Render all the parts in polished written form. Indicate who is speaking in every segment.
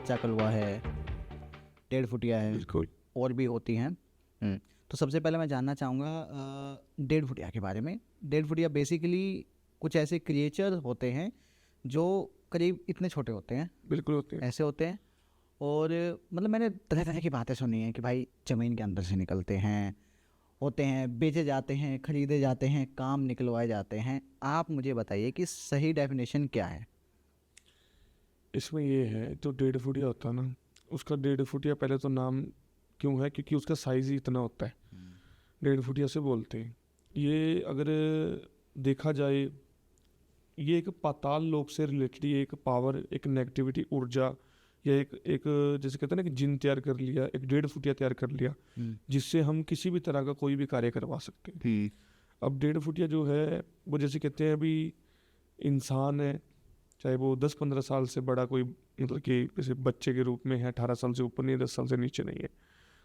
Speaker 1: कच्चा कलवा है, 1.5 फुटिया है,
Speaker 2: बिल्कुल।
Speaker 1: और भी होती हैं। तो सबसे पहले मैं जानना चाहूँगा 1.5 फुटिया के बारे में। 1.5 फुटिया बेसिकली कुछ ऐसे क्रिएचर होते हैं जो करीब इतने छोटे होते हैं,
Speaker 2: बिल्कुल होते हैं।
Speaker 1: ऐसे होते हैं। और मतलब मैंने तरह तरह की बातें सुनी हैं कि भाई ज़मीन के अंदर से निकलते हैं, होते हैं, बेचे जाते हैं, खरीदे जाते हैं, काम निकलवाए जाते हैं। आप मुझे बताइए कि सही डेफिनेशन क्या है?
Speaker 2: इसमें ये है, जो 1.5 फुटिया होता है ना, उसका 1.5 फुटिया पहले तो नाम क्यों है, क्योंकि उसका साइज़ ही इतना होता है। 1.5 फुटिया से बोलते हैं। ये अगर देखा जाए, ये एक पाताल लोक से रिलेटेड एक पावर, एक नेगेटिविटी ऊर्जा, या एक जैसे कहते हैं ना कि जिन तैयार कर लिया, एक 1.5 फुटिया तैयार कर लिया, जिससे हम किसी भी तरह का कोई भी कार्य करवा सकते हैं। अब 1.5 फुटिया जो है वो जैसे कहते हैं अभी इंसान है, चाहे वो 10-15 साल से बड़ा कोई, मतलब कि जैसे बच्चे के रूप में है, 18 साल से ऊपर नहीं, 10 साल से नीचे नहीं है,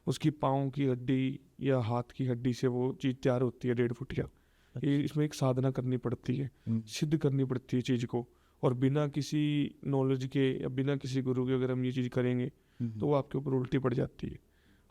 Speaker 2: उसकी पाँव की हड्डी या हाथ की हड्डी से वो चीज़ तैयार होती है 1.5 फुटिया। ये इसमें एक साधना करनी पड़ती है, सिद्ध करनी पड़ती है चीज़ को, और बिना किसी नॉलेज के या बिना किसी गुरु के अगर हम ये चीज़ करेंगे तो वो आपके ऊपर उल्टी पड़ जाती है।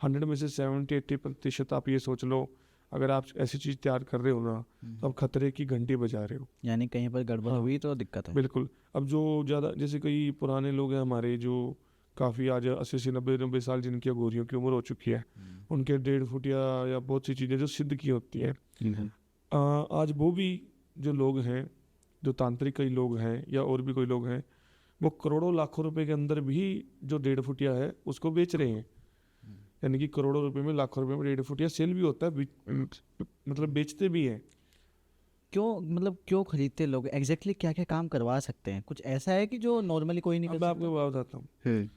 Speaker 2: 100 में से 70-80% आप ये सोच लो, अगर आप ऐसी चीज़ तैयार कर रहे हो ना, तो आप खतरे की घंटी बजा रहे हो।
Speaker 1: यानी कहीं पर गड़बड़ हुई तो दिक्कत है।
Speaker 2: बिल्कुल। अब जो ज़्यादा जैसे कई पुराने लोग हैं हमारे, जो काफ़ी आज 80-90 साल जिनकी अघोरियों की उम्र हो चुकी है, उनके 1.5 फुटिया या बहुत सी चीज़ें जो सिद्ध की होती है, आज वो भी जो लोग हैं, जो तांत्रिक कई लोग हैं या और भी कोई लोग हैं, वो करोड़ों लाखों रुपए के अंदर भी जो 1.5 फुटिया है उसको बेच रहे हैं। यानी कि करोड़ों रुपए में, लाखों रुपए में 1.5 फुटिया सेल भी होता है, मतलब बेचते भी हैं।
Speaker 1: क्यों, मतलब क्यों खरीदते लोग? एग्जैक्टली क्या क्या काम करवा सकते हैं? कुछ ऐसा है कि जो नॉर्मली कोई नहीं
Speaker 2: अब
Speaker 1: कर
Speaker 2: मैं
Speaker 1: सकता?
Speaker 2: आपको बात बताता हूँ,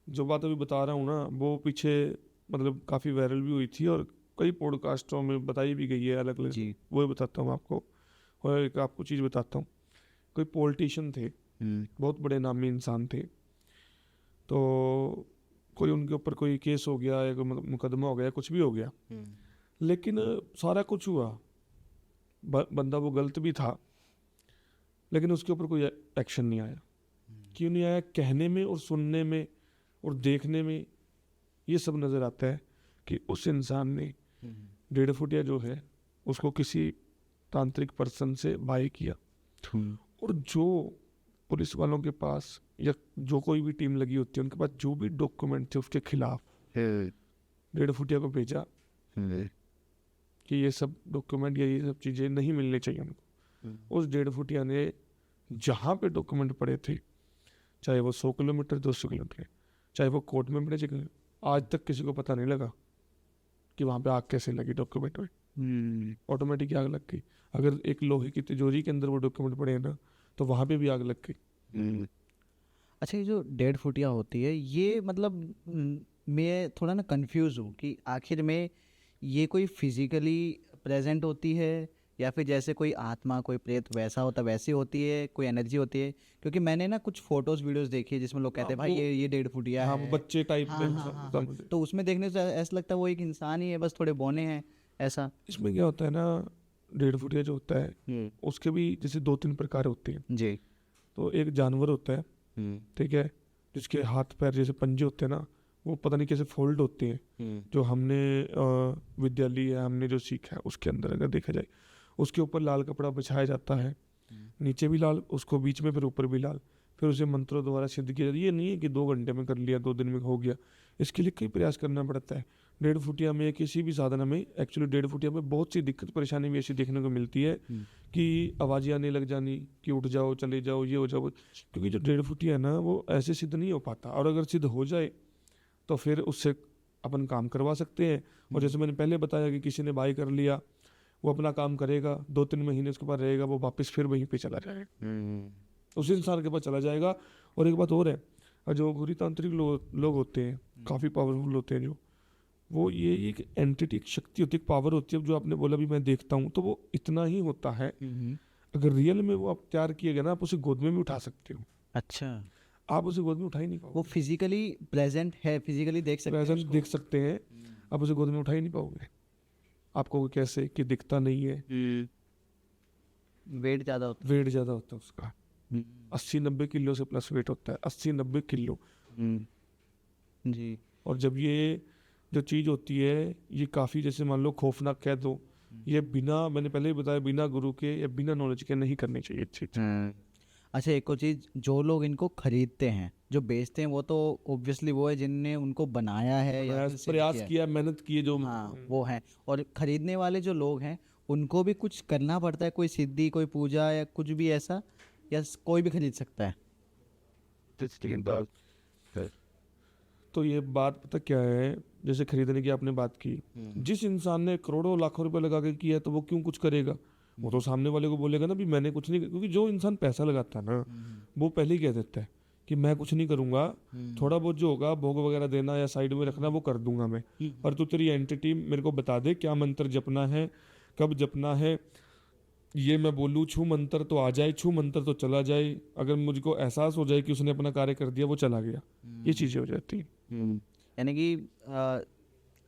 Speaker 2: जो बात अभी बता रहा हूँ ना, वो पीछे मतलब काफ़ी वायरल भी हुई थी और कई पॉडकास्टों में बताई भी गई है अलग अलग।
Speaker 1: जी।
Speaker 2: वो बताता हूँ आपको, और एक आपको चीज़ बताता हूँ। कोई पॉलिटिशियन थे, बहुत बड़े नामी इंसान थे, तो कोई उनके ऊपर कोई केस हो गया या कोई मुकदमा हो गया, कुछ भी हो गया, लेकिन सारा कुछ हुआ, बंदा वो गलत भी था, लेकिन उसके ऊपर कोई एक्शन नहीं आया। क्यों नहीं आया? कहने में और सुनने में और देखने में ये सब नज़र आता है कि उस इंसान ने 1.5 फुटिया जो है उसको किसी तांत्रिक पर्सन से बाय किया, और जो पुलिस वालों के पास या जो कोई भी टीम लगी होती है उनके पास जो भी डॉक्यूमेंट थे उसके खिलाफ 1.5 फुटिया को भेजा कि ये सब डॉक्यूमेंट या ये सब चीज़ें नहीं मिलनी चाहिए उनको। उस 1.5 फुटिया ने जहाँ पे डॉक्यूमेंट पड़े थे, चाहे वो 100 किलोमीटर 200 किलोमीटर, चाहे वो कोर्ट में पड़े, आज तक किसी को पता नहीं लगा कि वहाँ पे आग कैसे लगी डॉक्यूमेंट में। ऑटोमेटिक आग लग गई। अगर एक लोहे की तिजोरी के अंदर वो डॉक्यूमेंट पड़े हैं ना, तो वहाँ पे भी आग लग गई।
Speaker 1: अच्छा, ये जो 1.5 फुटिया होती है, ये मतलब मैं थोड़ा ना कंफ्यूज हूँ कि आखिर में ये कोई फिजिकली प्रेजेंट होती है या फिर जैसे कोई आत्मा, कोई प्रेत वैसा होता वैसी होती है, कोई एनर्जी होती है? क्योंकि मैंने ना कुछ फोटोज वीडियोस देखी है जिसमें लोग कहते हैं भाई ये 1.5 फुटिया
Speaker 2: हाँ,
Speaker 1: है।
Speaker 2: वो बच्चे टाइप
Speaker 1: हाँ
Speaker 2: में
Speaker 1: हाँ हाँ हाँ।
Speaker 2: समझ।
Speaker 1: तो उसमें देखने से ऐसा लगता है वो एक इंसान ही है, बस थोड़े बौने हैं ऐसा।
Speaker 2: इसमें क्या होता है ना, 1.5 फुटिया जो होता है उसके भी जैसे 2-3 प्रकार होते हैं।
Speaker 1: जी।
Speaker 2: तो एक जानवर होता है, ठीक है, जिसके हाथ पैर जैसे पंजे होते हैं ना, वो पता नहीं कैसे फोल्ड होते हैं। जो हमने विद्यालय या हमने जो सीखा है उसके अंदर अगर देखा जाए, उसके ऊपर लाल कपड़ा बिछाया जाता है, नीचे भी लाल, उसको बीच में, फिर ऊपर भी लाल, फिर उसे मंत्रों द्वारा सिद्ध किया जाता है। ये नहीं है कि 2 घंटे में कर लिया, 2 दिन में हो गया, इसके लिए कई प्रयास करना पड़ता है। 1.5 फुटिया में, किसी भी साधना में एक्चुअली 1.5 फुटिया में बहुत सी दिक्कत परेशानी भी ऐसी देखने को मिलती है कि आवाज़ें आने लग जानी कि उठ जाओ, चले जाओ, ये हो जाओ, क्योंकि जो 1.5 फुटिया है ना वो ऐसे सिद्ध नहीं हो पाता, और अगर सिद्ध हो जाए तो फिर उससे अपन काम करवा सकते हैं। और जैसे मैंने पहले बताया कि किसी ने बाई कर लिया, वो अपना काम करेगा, 2-3 महीने उसके पास रहेगा, वो वापस फिर वहीं पे चला जाएगा, उस इंसान के पास चला जाएगा। और एक बात और है, जो गुरी तांत्रिक लोग होते हैं, काफ़ी पावरफुल होते हैं, जो वो ये एक एंटिटी, एक शक्ति होती है, एक पावर होती है। जो आपने बोला भी मैं देखता हूँ, तो वो इतना ही होता है। अगर रियल में वो आप तैयार किए गए ना, आप उसे गोद में भी उठा सकते हो।
Speaker 1: अच्छा,
Speaker 2: आप उसे गोद में उठा ही नहीं
Speaker 1: वो
Speaker 2: पाओगे।
Speaker 1: फिजिकली प्रेजेंट है, फिजिकली देख सकते हैं
Speaker 2: प्रेजेंट
Speaker 1: उसको?
Speaker 2: देख सकते हैं, आप उसे गोद में उठा ही नहीं पाओगे। आपको कैसे कि दिखता नहीं है,
Speaker 1: वेट ज़्यादा होता
Speaker 2: वेट ज़्यादा होता है उसका,
Speaker 1: है।
Speaker 2: 80-90 किलो से प्लस वेट होता है, 80-90 किलो।
Speaker 1: जी।
Speaker 2: और जब ये जो चीज़ होती है ये काफ़ी, जैसे मान लो खौफनाक कह दो, ये बिना, मैंने पहले ही बताया, बिना गुरु के या बिना नॉलेज के नहीं करनी चाहिए चीज़।
Speaker 1: अच्छा, एक और चीज़, जो लोग इनको खरीदते हैं, जो बेचते हैं, वो तो ऑब्वियसली वो है जिनने उनको बनाया है या फिर सिद्ध
Speaker 2: प्रयास
Speaker 1: किया है।
Speaker 2: किया, मेहनत की है जो।
Speaker 1: हाँ, वो हैं। और खरीदने वाले जो लोग हैं, उनको भी कुछ करना पड़ता है, कोई सिद्धि, कोई पूजा या कुछ भी ऐसा, या कोई भी खरीद सकता है?
Speaker 2: तो ये बात पता क्या है, जैसे खरीदने की आपने बात की, जिस इंसान ने करोड़ों लाखों रुपए लगा के किया है तो वो क्यों कुछ करेगा? वो तो सामने वाले को बोलेगा ना भी मैंने कुछ नहीं, क्योंकि जो इंसान पैसा लगाता है ना, वो पहले ही कह देता है कि मैं कुछ नहीं करूंगा, थोड़ा बहुत जो होगा भोग वगैरह देना या साइड में रखना वो कर दूंगा मैं, पर तू तेरी एंटिटी मेरे को बता दे क्या मंत्र जपना है, कब जपना है, ये मैं बोलूँ छू मंत्र तो आ जाए, छू मंत्र तो चला जाए, अगर मुझको एहसास हो जाए कि उसने अपना कार्य कर दिया, वो चला गया, ये चीज़ें हो जाती हैं।
Speaker 1: यानी कि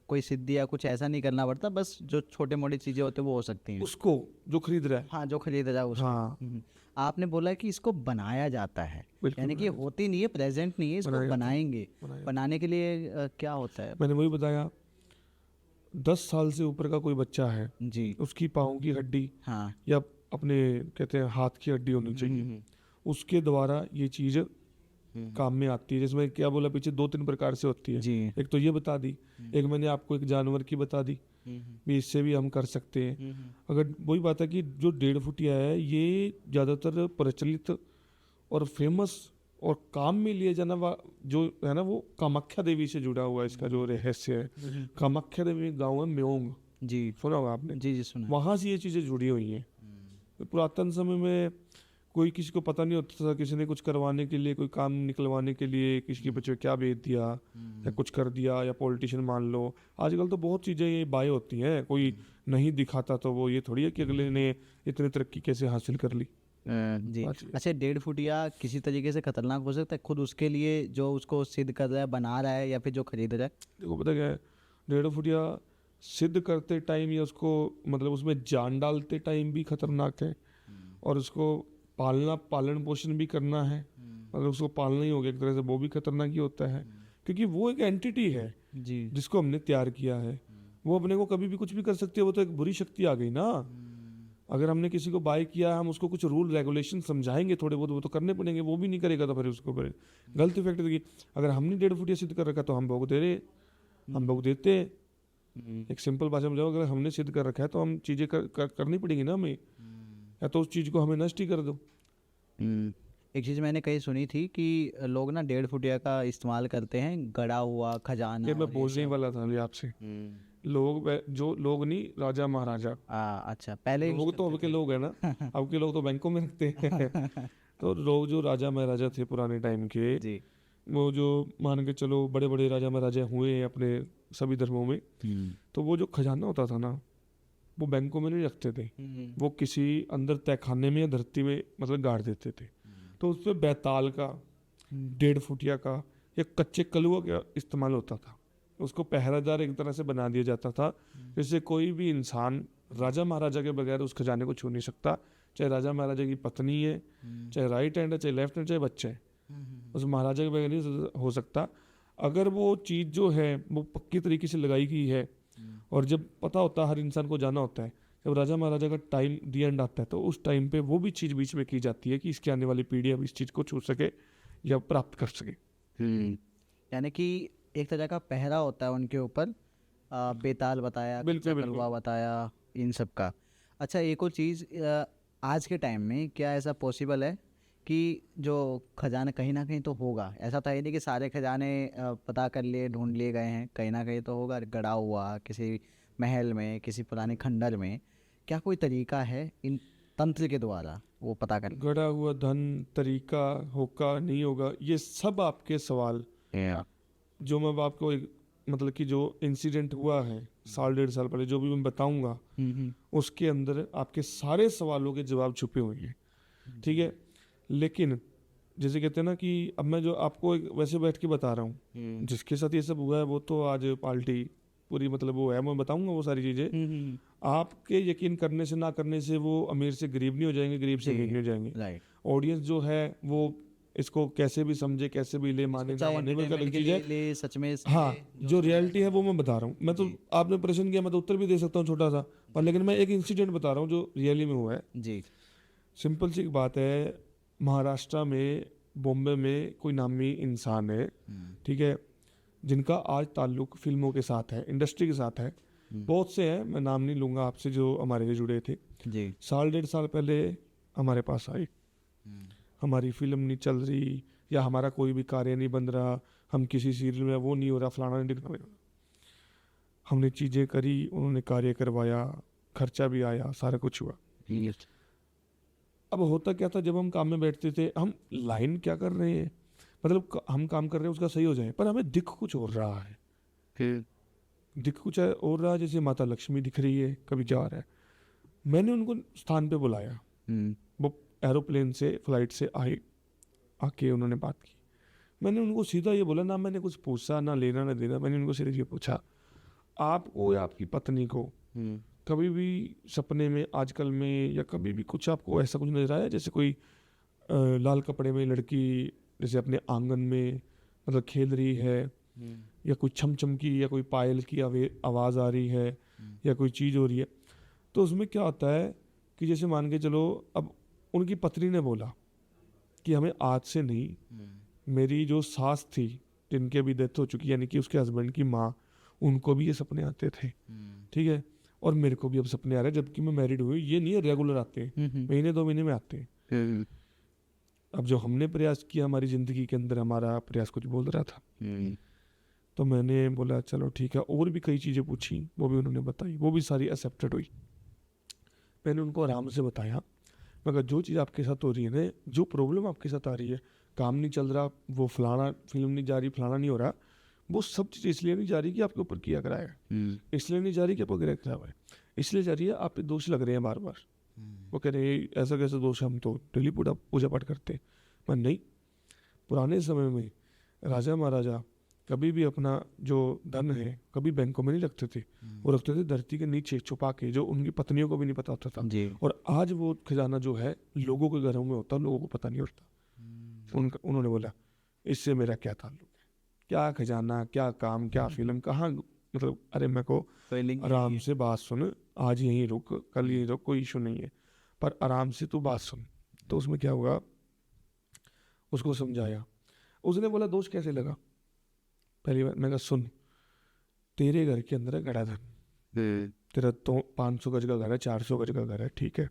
Speaker 1: कोई सिद्धि या कुछ ऐसा नहीं करना पड़ता, बस जो छोटे मोटी चीज़ें होती हैं वो हो सकती हैं।
Speaker 2: उसको जो खरीद रहा है,
Speaker 1: हाँ, जो खरीदा जाए उसको।
Speaker 2: हाँ
Speaker 1: आपने बोला कि इसको बनाया जाता है,
Speaker 2: बिल्कुल
Speaker 1: यानी कि होती नहीं है, प्रेजेंट नहीं है, इसको
Speaker 2: बनाया जाता है,
Speaker 1: बनाएंगे।
Speaker 2: बनाया जाता
Speaker 1: बनाने के लिए क्या होता है?
Speaker 2: है। मैंने वही बताया, 10 साल से ऊपर का कोई बच्चा है,
Speaker 1: जी।
Speaker 2: उसकी पाँव की हड्डी
Speaker 1: हाँ।
Speaker 2: या अपने कहते हैं हाथ की हड्डी होनी चाहिए, उसके द्वारा ये चीज़ काम में आती है। जिसमें क्या बोला पीछे, 2-3 प्रकार से होती है।
Speaker 1: जी।
Speaker 2: एक तो ये बता दी, एक मैंने आपको एक जानवर की बता दी, भी इससे भी हम कर सकते हैं। अगर वही बात है कि जो 1.5 फुटिया है ये ज़्यादातर प्रचलित और फेमस और काम में लिए जाना जो है ना, वो कामाख्या देवी से जुड़ा हुआ है। इसका जो रहस्य है, कामाख्या देवी गाँव है म्योंग,
Speaker 1: जी।
Speaker 2: सुना होगा आपने,
Speaker 1: जी जी, सुना है।
Speaker 2: वहाँ से ये चीज़ें जुड़ी हुई हैं। पुरातन समय में कोई किसी को पता नहीं होता था, किसी ने कुछ करवाने के लिए, कोई काम निकलवाने के लिए किसी के बच्चे क्या बेच दिया या कुछ कर दिया, या पॉलिटिशियन मान लो, आजकल तो बहुत चीज़ें ये बाय होती हैं, कोई नहीं दिखाता तो वो ये थोड़ी है कि अगले ने इतनी तरक्की कैसे हासिल कर ली।
Speaker 1: जी। अच्छा, 1.5 फुटिया किसी तरीके से खतरनाक हो सकता है खुद उसके लिए, जो उसको सिद्ध कर रहा है, बना रहा है, या फिर जो खरीद रहा है?
Speaker 2: देखो पता क्या है, 1.5 फुटिया सिद्ध करते टाइम या उसको मतलब उसमें जान डालते टाइम भी खतरनाक है, और उसको पालन पोषण भी करना है, अगर उसको पालना ही हो गया एक तरह से, वो भी खतरनाक ही होता है, क्योंकि वो एक एंटिटी है
Speaker 1: जी।
Speaker 2: जिसको हमने तैयार किया है। वो अपने को कभी भी कुछ भी कर सकती है, वो तो एक बुरी शक्ति आ गई ना। अगर हमने किसी को बाय किया, हम उसको कुछ रूल रेगुलेशन समझाएंगे थोड़े बहुत, वो तो करने पड़ेंगे, वो भी नहीं करेगा तो फिर उसको फिर गलत इफेक्ट देगी। अगर हमने 1.5 फुटिया सिद्ध कर रखा तो हम भोग दे रहे, हम भोग देते। एक सिंपल भाषा में जाओ, अगर हमने सिद्ध कर रखा है तो हम चीज़ें करनी पड़ेंगी ना हमें, या तो उस चीज़ को हमें नष्ट ही कर दो।
Speaker 1: एक चीज़ मैंने कहीं सुनी थी कि लोग ना 1.5 फुटिया का इस्तेमाल करते हैं गड़ा हुआ खजाना।
Speaker 2: ये मैं
Speaker 1: और
Speaker 2: बोलने ही वाला था अभी आपसे, जो लोग नहीं, राजा महाराजा,
Speaker 1: अच्छा, पहले
Speaker 2: लोग तो अब के लोग है ना, अब के लोग तो बैंकों में रखते हैं। तो लोग जो राजा महाराजा थे पुराने टाइम के,
Speaker 1: जी।
Speaker 2: वो जो मान के चलो बड़े बड़े राजा महाराजा हुए हैं अपने सभी धर्मों में, तो वो जो खजाना होता था ना, वो बैंकों में नहीं रखते थे, वो किसी अंदर तहखाने में या धरती में मतलब गाड़ देते थे। तो उस पर बैताल का, 1.5 फुटिया का या कच्चे कलुआ का इस्तेमाल होता था। उसको पहरादार एक तरह से बना दिया जाता था, जिससे कोई भी इंसान राजा महाराजा के बगैर उस खजाने को छू नहीं सकता, चाहे राजा महाराजा की पत्नी है, चाहे राइट हैंड है, चाहे लेफ्ट हैंड, चाहे बच्चे हैं, उस महाराजा के बगैर नहीं हो सकता। अगर वो चीज़ जो है वो पक्की तरीके से लगाई गई है, और जब पता होता है, हर इंसान को जाना होता है, जब राजा महाराजा का टाइम दी एंड आता है, तो उस टाइम पे वो भी चीज़ बीच में की जाती है कि इसकी आने वाली पीढ़ी अब इस चीज़ को छू सके या प्राप्त कर सके।
Speaker 1: यानी कि एक तरह का पहरा होता है उनके ऊपर, बेताल बताया,
Speaker 2: बिल्कुल,
Speaker 1: कच्चा कलवा बताया, इन सब का। अच्छा, एक और चीज़, आज के टाइम में क्या ऐसा पॉसिबल है कि जो खजाना कहीं ना कहीं तो होगा, ऐसा तो है नहीं कि सारे खजाने पता कर लिए, ढूंढ लिए गए हैं, कहीं ना कहीं तो होगा गड़ा हुआ किसी महल में, किसी पुराने खंडर में। क्या कोई तरीका है इन तंत्र के द्वारा वो पता कर?
Speaker 2: गड़ा हुआ धन, तरीका होगा नहीं होगा, ये सब आपके सवाल, जो मैं आपको मतलब कि जो इंसिडेंट हुआ है 1.5 साल पहले, जो भी मैं बताऊंगा, उसके अंदर आपके सारे सवालों के जवाब छुपे हुए हैं। ठीक है, लेकिन जैसे कहते हैं ना कि अब मैं जो आपको वैसे बैठ के बता रहा हूँ, जिसके साथ ये सब हुआ है वो तो आज पार्टी पूरी मतलब वो है, मैं बताऊंगा वो सारी चीज़ें। आपके यकीन करने से ना करने से वो अमीर से गरीब नहीं हो जाएंगे, गरीब से अमीर नहीं हो जाएंगे। ऑडियंस जो है वो इसको कैसे भी समझे, कैसे भी ले, माने ना
Speaker 1: चाहे
Speaker 2: माने, वो एक अलग
Speaker 1: entertainment के
Speaker 2: चीज़
Speaker 1: लिए
Speaker 2: है।
Speaker 1: ले, सच में
Speaker 2: हाँ,
Speaker 1: इसमें
Speaker 2: जो रियलिटी है वो मैं बता रहा हूँ। मैं तो,
Speaker 1: जी।
Speaker 2: आपने प्रश्न किया, मैं तो उत्तर भी दे सकता हूँ छोटा सा, पर लेकिन मैं एक इंसिडेंट बता रहा हूँ जो रियली में हुआ है।
Speaker 1: जी।
Speaker 2: सिंपल सी एक बात है, महाराष्ट्र में, बॉम्बे में कोई नामी इंसान है, ठीक है, जिनका आज ताल्लुक फिल्मों के साथ है, इंडस्ट्री के साथ है। बहुत से हैं, मैं नाम नहीं लूँगा आपसे, जो हमारे से जुड़े थे।
Speaker 1: जी।
Speaker 2: 1.5 साल पहले हमारे पास आई, हमारी फिल्म नहीं चल रही, या हमारा कोई भी कार्य नहीं बन रहा, हम किसी सीरियल में वो नहीं हो रहा, फलाना नहीं दिखना नहीं हो रहा। हमने चीज़ें करी, उन्होंने कार्य करवाया, खर्चा भी आया, सारा कुछ हुआ। अब होता क्या था, जब हम काम में बैठते थे, हम लाइन क्या कर रहे हैं, मतलब हम काम कर रहे हैं उसका सही हो जाए, पर हमें दिख कुछ और रहा है, दिख कुछ और रहा है। जैसे माता लक्ष्मी दिख रही है, कभी जा रहा है। मैंने उनको स्थान पे बुलाया, वो एरोप्लेन से, फ्लाइट से आए, आके उन्होंने बात की। मैंने उनको सीधा ये बोला, ना मैंने कुछ पूछा, ना लेना ना देना, मैंने उनको सिर्फ ये पूछा, आपको या आपकी पत्नी को कभी भी सपने में, आजकल में, या कभी भी कुछ आपको ऐसा कुछ नजर आया, जैसे कोई लाल कपड़े में लड़की जैसे अपने आंगन में मतलब खेल रही है, या कोई छम की, या कोई पायल की आवाज़ आ रही है, या कोई चीज़ हो रही है? तो उसमें क्या होता है कि जैसे मान के चलो, अब उनकी पत्नी ने बोला कि हमें आज से नहीं, मेरी जो सास थी, जिनकी अभी डेथ हो चुकी, यानी कि उसके हस्बैंड की माँ, उनको भी ये सपने आते थे, ठीक है, और मेरे को भी अब सपने आ रहे हैं, जबकि मैं मैरिड हुई। ये नहीं है रेगुलर आते हैं, महीने 2 महीने में आते हैं। अब जो हमने प्रयास किया हमारी ज़िंदगी के अंदर, हमारा प्रयास कुछ बोल रहा था। तो मैंने बोला चलो ठीक है, और भी कई चीज़ें पूछी, वो भी उन्होंने बताई, वो भी सारी एक्सेप्टेड हुई। मैंने उनको आराम से बताया, मगर जो चीज़ आपके साथ हो रही है ना, जो प्रॉब्लम आपके साथ आ रही है, काम नहीं चल रहा, वो फलाना फिल्म नहीं जा रही, फलाना नहीं हो रहा, वो सब चीज़ इसलिए नहीं जा रही कि आपके ऊपर किया करा है, इसलिए नहीं जा रही कि आपको गिरा करा हुआ है, इसलिए जा रही है आप पे दोष लग रहे हैं बार बार। वो कह रहे हैं ऐसा कैसे दोष, हम तो डेली पूजा पाठ करते। मैं नहीं, पुराने समय में राजा महाराजा कभी भी अपना जो धन है कभी बैंकों में नहीं रखते थे, वो रखते थे धरती के नीचे छुपा के, जो उनकी पत्नियों को भी नहीं पता होता था।
Speaker 1: जी।
Speaker 2: और आज वो खजाना जो है लोगों के घरों में होता, लोगों को पता नहीं होता। उन्होंने बोला इससे मेरा क्या ताल्लुक है, क्या खजाना, क्या काम, क्या फिल्म, कहाँ, मतलब अरे मेरे को आराम से बात सुन, आज यहीं रुक, कल यहीं रुक, कोई इशू नहीं है, पर आराम से तू बात सुन। तो उसमें क्या हुआ, उसको समझाया, उसने बोला दोष कैसे लगा। पहली बार मैं कहा सुन, तेरे घर के अंदर है गड़ाधन, तेरा तो 500 गज का घर है, 400 गज का घर है, ठीक है,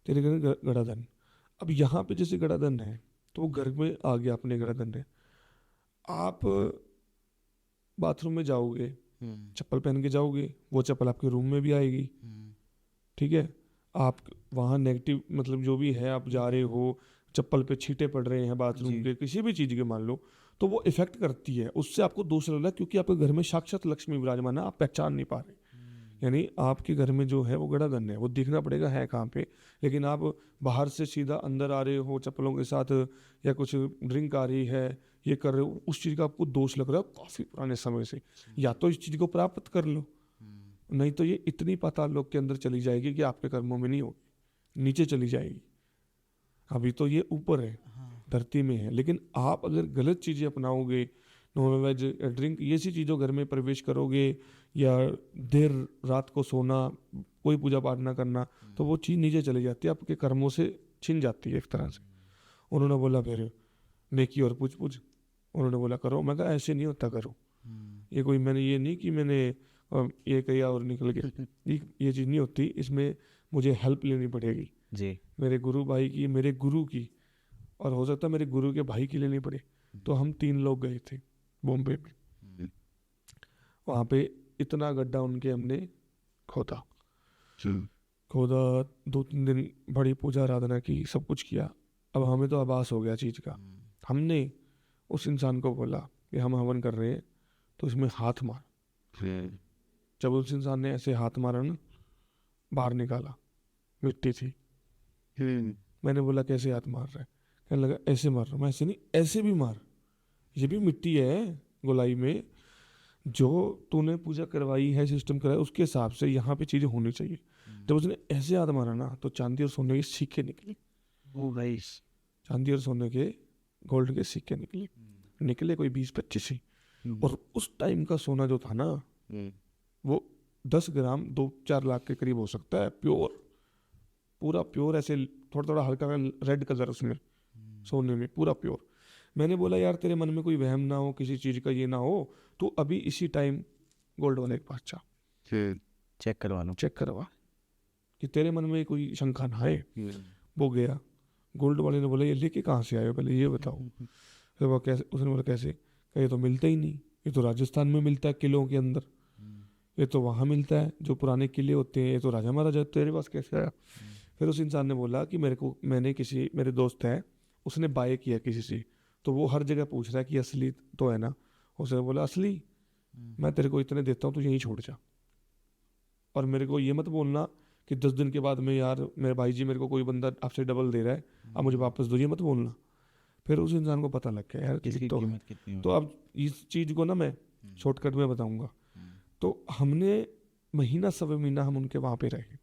Speaker 2: तेरे घर में गड़ाधन। अब यहाँ पे जैसे गड़ाधन है, तो वो घर में आ गया अपने गड़ाधन है, आप बाथरूम में जाओगे, चप्पल पहन के जाओगे, वो चप्पल आपके रूम में भी आएगी, ठीक है, आप वहाँ नेगेटिव मतलब जो भी है, आप जा रहे हो, चप्पल पे छींटे पड़ रहे हैं बाथरूम के, किसी भी चीज़ के मान लो, तो वो इफेक्ट करती है, उससे आपको दोष लग रहा है, क्योंकि आपके घर में साक्षात लक्ष्मी विराजमान है, आप पहचान नहीं पा रहे। यानी आपके घर में जो है वो गड़ाधन है, वो दिखना पड़ेगा है कहाँ पे, लेकिन आप बाहर से सीधा अंदर आ रहे हो चप्पलों के साथ, या कुछ ड्रिंक आ रही है, ये कर रहे हो, उस चीज़ का आपको दोष लग रहा है काफ़ी पुराने समय से। या तो इस चीज़ को प्राप्त कर लो, नहीं तो ये इतनी पाताल लोक के अंदर चली जाएगी कि आपके कर्मों में नहीं होगी, नीचे चली जाएगी। अभी तो ये ऊपर है, धरती में है, लेकिन आप अगर गलत चीज़ें अपनाओगे, नॉन वेज ड्रिंक, ये सी चीज़ों घर में प्रवेश करोगे, या देर रात को सोना, कोई पूजा पाठ ना करना, तो वो चीज़ नीचे चली जाती है, आपके कर्मों से छिन जाती है एक तरह से। उन्होंने बोला फिर नेकी और पूछ पूछ, उन्होंने बोला करो। मैं कहा ऐसे नहीं होता, करो। ये कोई मैंने ये नहीं कि मैंने ये किया और निकल गया, ये चीज़ नहीं होती, इसमें मुझे हेल्प लेनी पड़ेगी
Speaker 1: जी।
Speaker 2: मेरे गुरु भाई की, मेरे गुरु की, और हो सकता है मेरे गुरु के भाई की लेनी पड़े। तो हम 3 लोग गए थे बॉम्बे में, वहाँ पे इतना गड्ढा उनके हमने खोदा, 2-3 दिन बड़ी पूजा आराधना की, सब कुछ किया। अब हमें तो आभास हो गया चीज़ का। हमने उस इंसान को बोला कि हम हवन कर रहे हैं, तो इसमें हाथ मार। जब उस इंसान ने ऐसे हाथ मारा ना, बाहर निकाला, मिट्टी थी। मैंने बोला कैसे हाथ मार रहा है? कहने लगा ऐसे मार रहा हूँ। मैं ऐसे नहीं, ऐसे भी मार, ये भी मिट्टी है गोलाई में, जो तूने पूजा करवाई है, सिस्टम कराया, उसके हिसाब से यहाँ पे चीज़ें होनी चाहिए। जब उसने ऐसे हाथ मारा ना, तो चांदी और सोने के सिक्के निकले।
Speaker 1: ओ भाई।
Speaker 2: चांदी और सोने के गोल्ड के सिक्के निकले कोई 20-25 ही। और उस टाइम का सोना जो था ना वो 10 ग्राम 2-4 लाख के करीब हो सकता है, प्योर, पूरा प्योर, ऐसे थोड़ा थोड़ा हल्का रेड कलर उसमें सोने में, पूरा प्योर। मैंने बोला यार तेरे मन में कोई वहम ना हो किसी चीज़ का, ये ना हो, तो अभी इसी टाइम गोल्ड वाले के पास जा,
Speaker 1: चेक करवा लो,
Speaker 2: चेक करवा कि तेरे मन में कोई शंका ना आए। वो गया, गोल्ड वाले ने बोला ये लेके कहाँ से आए हो पहले ये बताओ। फिर वो कैसे, उसने बोला कैसे, कहा ये तो मिलता ही नहीं, ये तो राजस्थान में मिलता है किलों के अंदर, ये तो वहाँ मिलता है जो पुराने किले होते हैं, ये तो राजा महाराजा, तेरे पास कैसे आया। फिर उस इंसान ने बोला कि मैंने किसी, मेरे दोस्त है उसने बाय किया किसी से, तो वो हर जगह पूछ रहा है कि असली तो है ना। उसने बोला असली मैं तेरे को इतने देता हूँ तू यहीं छोड़ जा, और मेरे को ये मत बोलना कि 10 दिन के बाद में यार मेरे भाई जी मेरे को कोई बंदा आपसे डबल दे रहा है अब मुझे वापस दो, ये मत बोलना। फिर उस इंसान को पता लग गया यार
Speaker 1: इसकी
Speaker 2: तो
Speaker 1: कीमत कितनी
Speaker 2: तो अब इस चीज़ को ना मैं शॉर्टकट में बताऊंगा। तो हमने महीना सवा महीना हम उनके वहाँ पे रहे,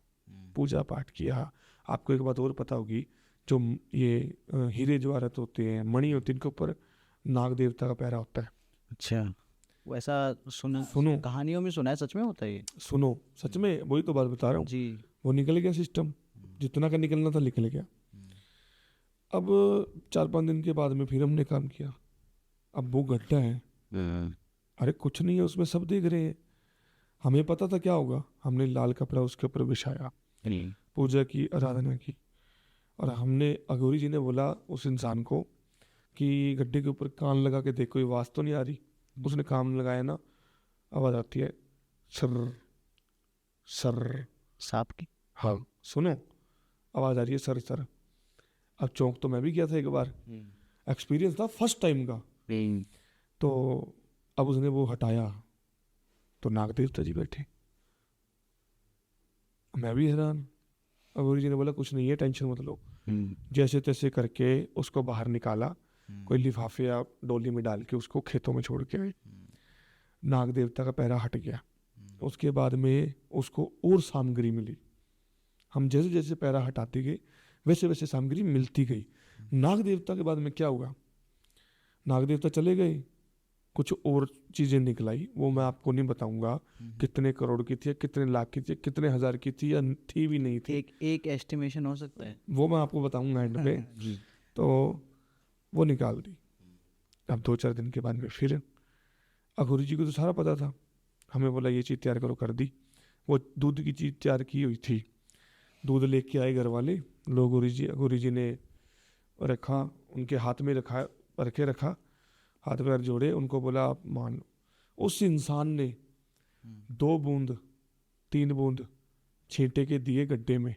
Speaker 2: पूजा पाठ किया। आपको एक बात और पता होगी, जो ये हीरे जवाहरात होते हैं, मणि होती है, इनके ऊपर नाग देवता का पहरा होता है।
Speaker 1: अच्छा, वो ऐसा
Speaker 2: सुनो
Speaker 1: कहानियों में सुना है, सच में होता है ये?
Speaker 2: सुनो, सच में वही तो बात बता रहा हूँ।
Speaker 1: जी।
Speaker 2: वो निकल गया सिस्टम, जितना का निकलना था निकल गया। अब 4-5 दिन के बाद में फिर हमने काम किया। अब वो गड्ढा है, अरे कुछ नहीं है उसमें, सब देख रहे हैं। हमें पता था क्या होगा, हमने लाल कपड़ा उसके ऊपर बिछाया, पूजा की, आराधना की, और हमने, अघोरी जी ने बोला उस इंसान को कि गड्ढे के ऊपर कान लगा के देखो, कोई आवाज़ तो नहीं आ रही। उसने कान लगाया ना, आवाज़ आती है सर सर,
Speaker 1: सांप की?
Speaker 2: हाँ सुनो, आवाज़ आ रही है सर सर। अब चौंक तो मैं भी गया था एक बार, एक्सपीरियंस था फर्स्ट टाइम का। तो अब उसने वो हटाया तो नाग देवता जी बैठे, मैं भी हैरान। अब जी ने बोला कुछ नहीं है, टेंशन मत लो। जैसे तैसे करके उसको बाहर निकाला, कोई लिफाफे या डोली में डाल के उसको खेतों में छोड़ के आए। नाग देवता का पहरा हट गया। उसके बाद में उसको और सामग्री मिली। हम जैसे जैसे पैरा हटाते गए वैसे वैसे सामग्री मिलती गई। नाग देवता के बाद में क्या हुआ, नाग देवता चले गए, कुछ और चीज़ें निकल आई, वो मैं आपको नहीं बताऊंगा कितने करोड़ की थी, कितने लाख की थी, कितने हजार की थी, या थी भी नहीं थी।
Speaker 1: एक एस्टिमेशन हो सकता है,
Speaker 2: वो मैं आपको बताऊंगा एंड पे। तो वो निकाल दी। अब 2-4 दिन के बाद में फिर अघोरी जी को तो सारा पता था, हमें बोला ये चीज़ तैयार करो, कर दी। वो दूध की चीज़ तैयार की हुई थी, दूध लेके आए घर वाले लोग, अघोरी जी ने रखा, उनके हाथ में रखा, हाथ पैर जोड़े, उनको बोला आप मान लो। उस इंसान ने 2 बूंद 3 बूंद छींटे के दिए गड्ढे में,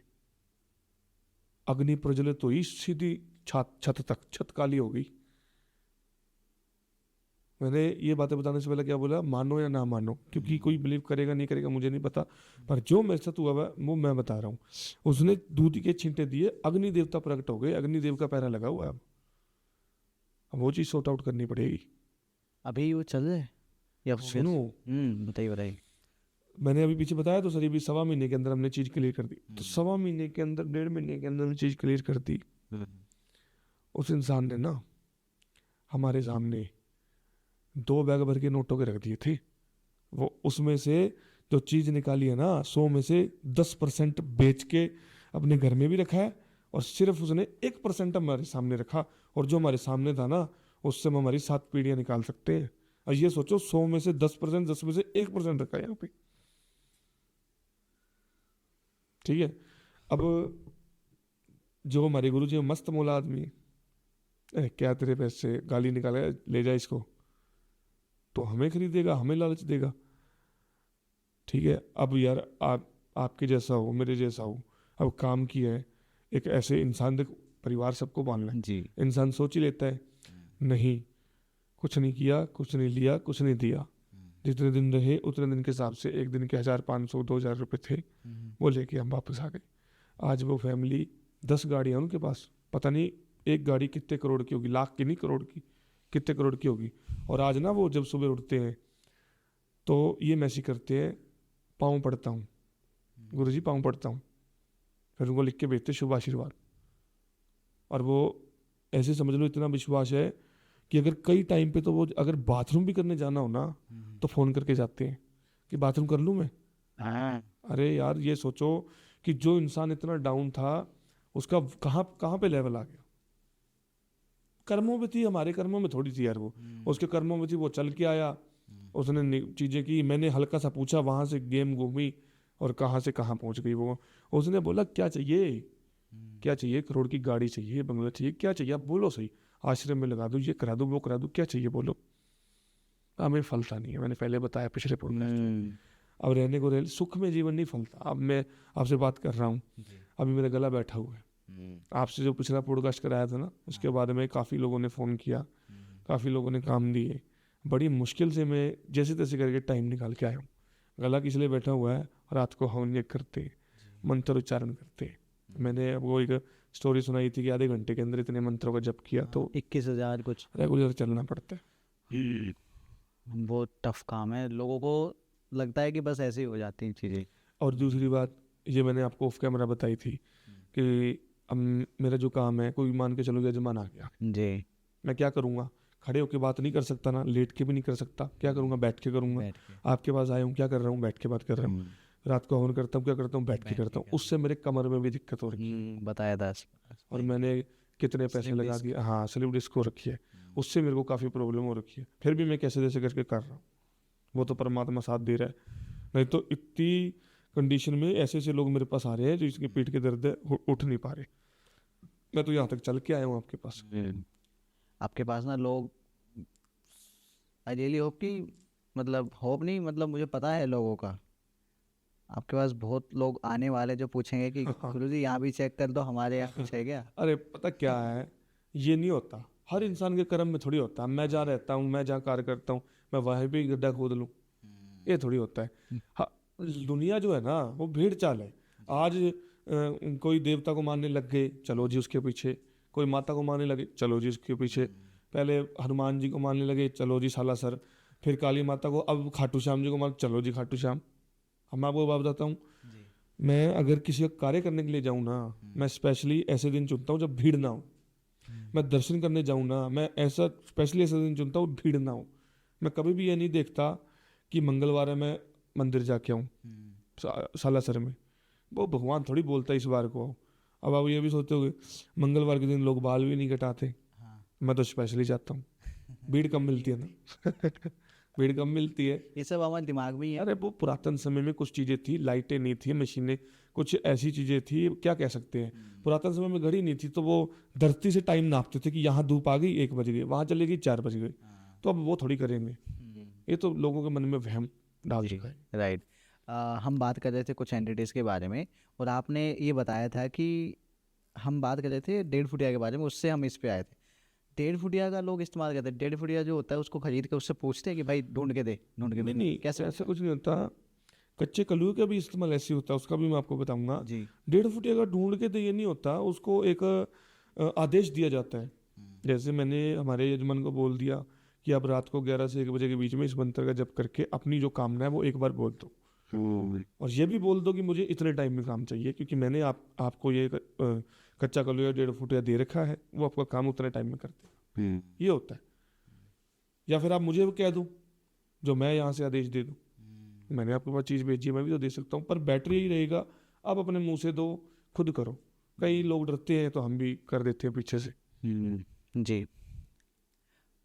Speaker 2: अग्नि प्रज्वलित हुई, सीधी छत तक, छत काली हो गई। मैंने ये बातें बताने से पहले क्या बोला, मानो या ना मानो, क्योंकि कोई बिलीव करेगा नहीं करेगा मुझे नहीं पता, पर जो मेरे साथ हुआ है वो मैं बता रहा हूँ। उसने दूध के छींटे दिए, अग्नि देवता प्रकट हो गए, अग्नि देव का पहरा लगा हुआ है। अब वो चीज़ सॉर्ट आउट करनी पड़ेगी।
Speaker 1: अभी वो चल रहा है या
Speaker 2: सुनो,
Speaker 1: बताइए बताइए।
Speaker 2: मैंने अभी पीछे बताया तो सर, अभी 1.25 महीने के अंदर हमने चीज़ क्लियर कर दी। तो 1.25 महीने के अंदर, 1.5 महीने के अंदर हमने चीज़ क्लियर कर दी। उस इंसान ने ना हमारे सामने 2 बैग भर के नोटों के रख दिए थे। वो उसमें से जो चीज़ निकाली है ना, 100 में से 10% बेच के अपने घर में भी रखा है, और सिर्फ उसने 1% हमारे सामने रखा। और जो हमारे सामने था ना, उससे हम हमारी 7 पीढ़ियां निकाल सकते हैं। और ये सोचो 100 में से 10%, 10 में से 1% रखा है यहाँ पे, ठीक है। अब जो हमारे गुरु जी मस्त मौला आदमी है, क्या तेरे पैसे गाली निकाले, ले जा इसको, तो हमें खरीदेगा, हमें लालच देगा, ठीक है। अब यार आपके जैसा हो, मेरे जैसा हो, अब काम किया है, एक ऐसे इंसान, देख परिवार सबको पालना है
Speaker 1: जी।
Speaker 2: इंसान सोच ही लेता है नहीं, कुछ नहीं किया, कुछ नहीं लिया, कुछ नहीं दिया, जितने दिन रहे उतने दिन के हिसाब से, एक दिन के 1,500-2,000 रुपये थे, वो लेके हम वापस आ गए। आज वो फैमिली 10 गाड़ियाँ उनके पास, पता नहीं एक गाड़ी कितने करोड़ की होगी, लाख की नहीं, करोड़ की, कितने करोड़ की होगी। और आज ना वो जब सुबह उठते हैं तो ये मैसेज करते हैं, पाँव पड़ता हूँ गुरुजी, पाँव पड़ता हूँ, फिर उनको लिख के भेजते शुभ आशीर्वाद। और वो ऐसे समझ लो इतना विश्वास है कि अगर कई टाइम पे तो वो अगर बाथरूम भी करने जाना हो ना तो फ़ोन करके जाते हैं कि बाथरूम कर लूँ मैं।
Speaker 1: हाँ
Speaker 2: अरे यार ये सोचो कि जो इंसान इतना डाउन था उसका कहाँ कहाँ पे लेवल आ गया। कर्मों में थी, हमारे कर्मों में थोड़ी थी यार वो, उसके कर्मों में थी, वो चल के आया, उसने चीज़ें की, मैंने हल्का सा पूछा, वहाँ से गेम घूमी और कहाँ से कहाँ पहुँच गई वो। उसने बोला क्या चाहिए, क्या चाहिए, करोड़ की गाड़ी चाहिए, बंगला चाहिए, क्या चाहिए आप बोलो सही, आश्रम में लगा दूँ, ये करा दूँ, वो करा दूँ, क्या चाहिए बोलो। हमें फलता नहीं है, मैंने पहले बताया पिछले पॉडकास्ट में। अब रहने को रह सुख में जीवन नहीं फलता। अब मैं आपसे बात कर रहा हूँ, अभी मेरा गला बैठा हुआ है। आपसे जो पिछला पॉडकास्ट कराया था ना, उसके बाद में काफ़ी लोगों ने फ़ोन किया, काफ़ी लोगों ने काम दिए, बड़ी मुश्किल से मैं जैसे तैसे करके टाइम निकाल के आया हूँ। गला किस लिए बैठा हुआ है, रात को हवन यज्ञ करते, मंत्र उच्चारण करते। मैंने वो एक स्टोरी सुनाई थी कि आधे घंटे के अंदर इतने मंत्रों का जप किया, तो
Speaker 1: 21,000 कुछ।
Speaker 2: रेगुलर चलना पड़ता है।
Speaker 1: बहुत टफ काम है, लोगों को लगता है कि बस ऐसे ही हो जाती हैं चीज़ें।
Speaker 2: और दूसरी बात, ये मैंने आपको ऑफ कैमरा बताई थी कि अब मेरा जो काम है, कोई मान के चलो यजमान आ गया,
Speaker 1: जी
Speaker 2: मैं क्या करूँगा, खड़े होकर बात नहीं कर सकता ना, लेट के भी नहीं कर सकता, क्या करूँगा, बैठ के करूँगा।
Speaker 1: बैठ के।
Speaker 2: आपके पास आया हूँ, क्या कर रहा हूँ, बैठ के बात कर रहा हूँ। रात को हवन करता हूँ, क्या करता हूँ, बैठ के करता हूँ। उससे मेरे कमर में भी दिक्कत हो रही है,
Speaker 1: बताया था।
Speaker 2: और मैंने कितने पैसे
Speaker 1: Slip
Speaker 2: लगा
Speaker 1: disc।
Speaker 2: दिए, हाँ स्लिप डिस्क हो रखी है, उससे मेरे को काफ़ी प्रॉब्लम हो रखी है, फिर भी मैं कैसे जैसे करके कर रहा हूँ। वो तो परमात्मा साथ दे रहा है, नहीं तो इतनी कंडीशन में ऐसे ऐसे लोग मेरे पास आ रहे हैं जो इसकी पीठ के दर्द है, उठ नहीं पा रहे। मैं तो यहाँ तक चल के आया हूँ आपके पास।
Speaker 1: आपके पास ना लोग, आई रियली होप कि, मतलब होप नहीं, मतलब मुझे पता है लोगों का, आपके पास बहुत लोग आने वाले जो पूछेंगे कि गुरु जी यहाँ भी चेक कर दो, हमारे यहाँ कुछ है क्या।
Speaker 2: अरे पता क्या है, ये नहीं होता, हर इंसान के कर्म में थोड़ी होता है मैं जहाँ रहता हूँ, मैं जहाँ कार्य करता हूँ, मैं वहीं पे ही गड्ढा खोद लूँ, ये थोड़ी होता है। हाँ, दुनिया जो है ना वो भीड़ चाल है। आज कोई देवता को मानने लग गए, चलो जी उसके पीछे, कोई माता को मानने लगे, चलो जी उसके पीछे, पहले हनुमान जी को मानने लगे, चलो जी सालासर, फिर काली माता को, अब खाटू श्याम जी को मान, चलो जी खाटू श्याम। अब मैं आपको बात बताता हूँ, मैं अगर किसी का कार्य करने के लिए जाऊँ ना, मैं स्पेशली ऐसे दिन चुनता हूँ जब भीड़ ना हो। मैं दर्शन करने जाऊँ ना, मैं ऐसा स्पेशली ऐसा दिन चुनता हूँ भीड़ ना हो। मैं कभी भी ये नहीं देखता कि मंगलवार है मैं मंदिर जाके आऊँ सालासर में, वो भगवान थोड़ी बोलता है इस बार को। अब आप ये भी सोचते होगे मंगलवार के दिन लोग बाल भी नहीं कटाते, मैं तो स्पेशली जाता हूँ, भीड़ कम मिलती है ना भीड़ कम मिलती है।
Speaker 1: ये सब हमारे दिमाग में ही है।
Speaker 2: अरे वो पुरातन समय में कुछ चीज़ें थी, लाइटें नहीं थी, मशीनें, कुछ ऐसी चीज़ें थी, क्या कह सकते हैं, पुरातन समय में घड़ी नहीं थी, तो वो धरती से टाइम नापते थे कि यहाँ धूप आ गई 1 बज गई, वहाँ चली गई 4 बज गई। तो अब वो थोड़ी करेंगे, ये तो लोगों के मन में वहम डाल चुका है।
Speaker 1: राइट। हम बात कर रहे थे कुछ एंटिटीज़ के बारे में, और आपने ये बताया था कि हम बात कर रहे थे 1.5 फुटिया के बारे में, उससे हम इस पे आए थे। 1.5 फुटिया का लोग इस्तेमाल करते हैं, 1.5 फुटिया जो होता है उसको खरीद के उससे पूछते हैं कि भाई ढूंढ के दे, ढूंढ के दे।
Speaker 2: नहीं
Speaker 1: कैसे
Speaker 2: ऐसा कुछ नहीं होता, कच्चे कलुए का भी इस्तेमाल ऐसे होता है, उसका भी मैं आपको बताऊंगा।
Speaker 1: जी
Speaker 2: 1.5 फुटिया का ढूंढ के तो ये नहीं होता, उसको एक आदेश दिया जाता है। जैसे मैंने हमारे यजमान को बोल दिया कि आप रात को 11 से 1 बजे के बीच में इस मंत्र का जप करके अपनी जो कामना है वो एक बार बोल दो, और ये भी बोल दो कि मुझे इतने टाइम में काम चाहिए, क्योंकि मैंने आपको ये कच्चा कलुआ 1.5 फुटिया दे रखा है, वो आपका काम उतने टाइम में करते हैं, ये होता है। या फिर आप मुझे वो कह दूं, जो मैं यहाँ से आदेश दे दूं, मैंने आपके पास चीज़ भेजी है, मैं भी तो दे सकता हूँ, पर बैटरी ही रहेगा, आप अपने मुंह से दो, खुद करो। कई लोग डरते हैं तो हम भी कर देते हैं पीछे से।
Speaker 1: जी।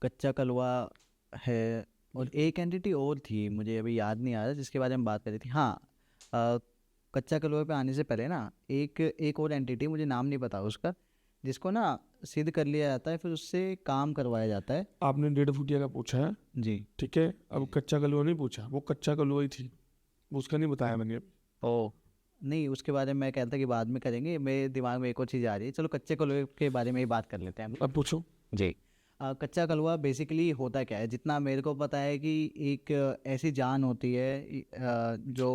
Speaker 1: कच्चा कलवा है, और एक एंटिटी और थी मुझे अभी याद नहीं आ रहा जिसके बारे में बात कर रही थी। हाँ, कच्चा कलवा पे आने से पहले ना एक और एंटिटी, मुझे नाम नहीं पता उसका, जिसको ना सिद्ध कर लिया जाता है, फिर उससे काम करवाया जाता है।
Speaker 2: आपने 1.5 फुटिया का पूछा है,
Speaker 1: जी।
Speaker 2: ठीक है, अब कच्चा कलुआ नहीं पूछा, वो कच्चा कलुआ ही थी, उसका नहीं बताया मैंने अभी।
Speaker 1: ओ नहीं, उसके बारे में मैं कहता कि बाद में करेंगे, मेरे दिमाग में एक और चीज़ आ रही है। चलो कच्चे कलवे के बारे में ही बात कर लेते हैं हम।
Speaker 2: अब पूछो।
Speaker 1: जी। कच्चा कलवा बेसिकली होता क्या है, जितना मेरे को पता है कि एक ऐसी जान होती है, जो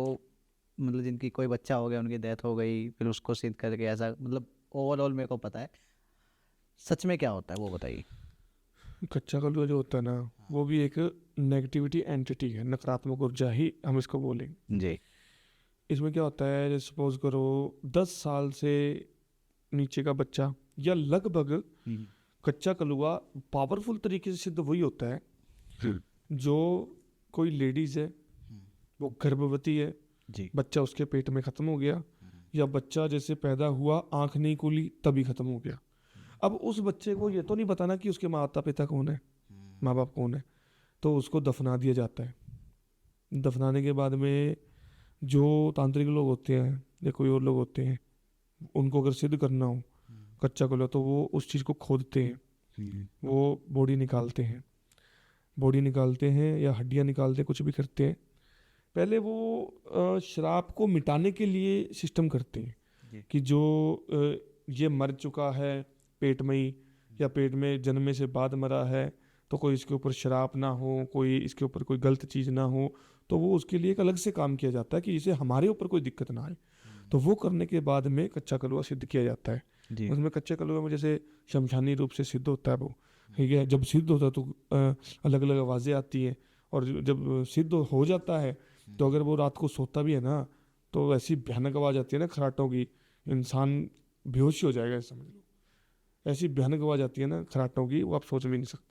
Speaker 1: मतलब जिनकी कोई बच्चा हो गया, उनकी डेथ हो गई, फिर उसको सिद्ध करके, ऐसा मतलब ओवरऑल मेरे को पता है। सच में क्या होता है वो बताइए।
Speaker 2: कच्चा कलुआ जो होता है ना, वो भी एक नेगेटिविटी एंटिटी है, नकारात्मक ऊर्जा ही हम इसको बोलेंगे।
Speaker 1: जी।
Speaker 2: इसमें क्या होता है, सपोज करो 10 साल से नीचे का बच्चा, या लगभग कच्चा कलुआ पावरफुल तरीके से सिद्ध वही होता है जो कोई लेडीज है, वो गर्भवती है,
Speaker 1: जी
Speaker 2: बच्चा उसके पेट में खत्म हो गया, या बच्चा जैसे पैदा हुआ आंख नहीं खुली तभी खत्म हो गया। अब उस बच्चे को ये तो नहीं बताना कि उसके माता पिता कौन है, माँ बाप कौन है, तो उसको दफना दिया जाता है। दफनाने के बाद में जो तांत्रिक लोग होते हैं या कोई और लोग होते हैं, उनको अगर सिद्ध करना हो कच्चा कलुआ, तो वो उस चीज़ को खोदते हैं, वो बॉडी निकालते हैं या हड्डियाँ निकालते हैं, कुछ भी करते हैं। पहले वो श्राप को मिटाने के लिए सिस्टम करते हैं
Speaker 1: जी।
Speaker 2: कि जो ये मर चुका है पेट में ही, या पेट में जन्मने से बाद मरा है, तो कोई इसके ऊपर श्राप ना हो, कोई इसके ऊपर कोई गलत चीज़ ना हो, तो वो उसके लिए एक अलग से काम किया जाता है कि जिसे हमारे ऊपर कोई दिक्कत ना आए। तो वो करने के बाद में कच्चा कलुआ सिद्ध किया जाता है।
Speaker 1: जी
Speaker 2: उसमें कच्चे कलुए में जैसे शमशानी रूप से सिद्ध होता है वो, ठीक है। जब सिद्ध होता है तो अलग अलग आवाज़ें आती हैं, और जब सिद्ध हो जाता है तो अगर वो रात को सोता भी है ना, तो ऐसी भयानक आवाज़ आती है ना खराटों की, इंसान बेहोश हो जाएगा, समझ लो। ऐसी भयानक आवाज़ आती है ना खराटों की, वो आप सोच भी नहीं सकते।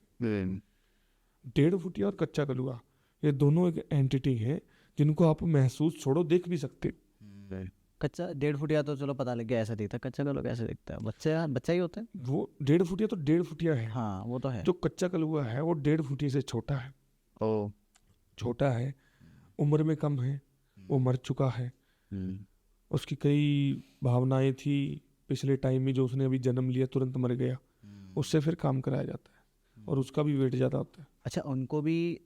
Speaker 2: 1.5 फुटिया और कच्चा कलुआ ये दोनों एक एंटिटी है जिनको आप महसूस छोड़ो देख भी सकते।
Speaker 1: कच्चा 1.5 फुटिया तो चलो पता लग गया ऐसा दिखता है, कच्चा कलुआ कैसे दिखता है? बच्चा ही होता है।
Speaker 2: वो 1.5 फुटिया तो 1.5 फुटिया है,
Speaker 1: हाँ वो तो है।
Speaker 2: जो कच्चा कलुआ है वो 1.5 फुटिया से छोटा है।
Speaker 1: ओ
Speaker 2: छोटा है, उम्र में कम है, वो मर चुका है, उसकी कई भावनाएं थी पिछले टाइम में, जो उसने अभी जन्म लिया तुरंत मर गया, उससे फिर काम कराया जाता है, और उसका भी वेट ज़्यादा होता है।
Speaker 1: अच्छा, उनको भी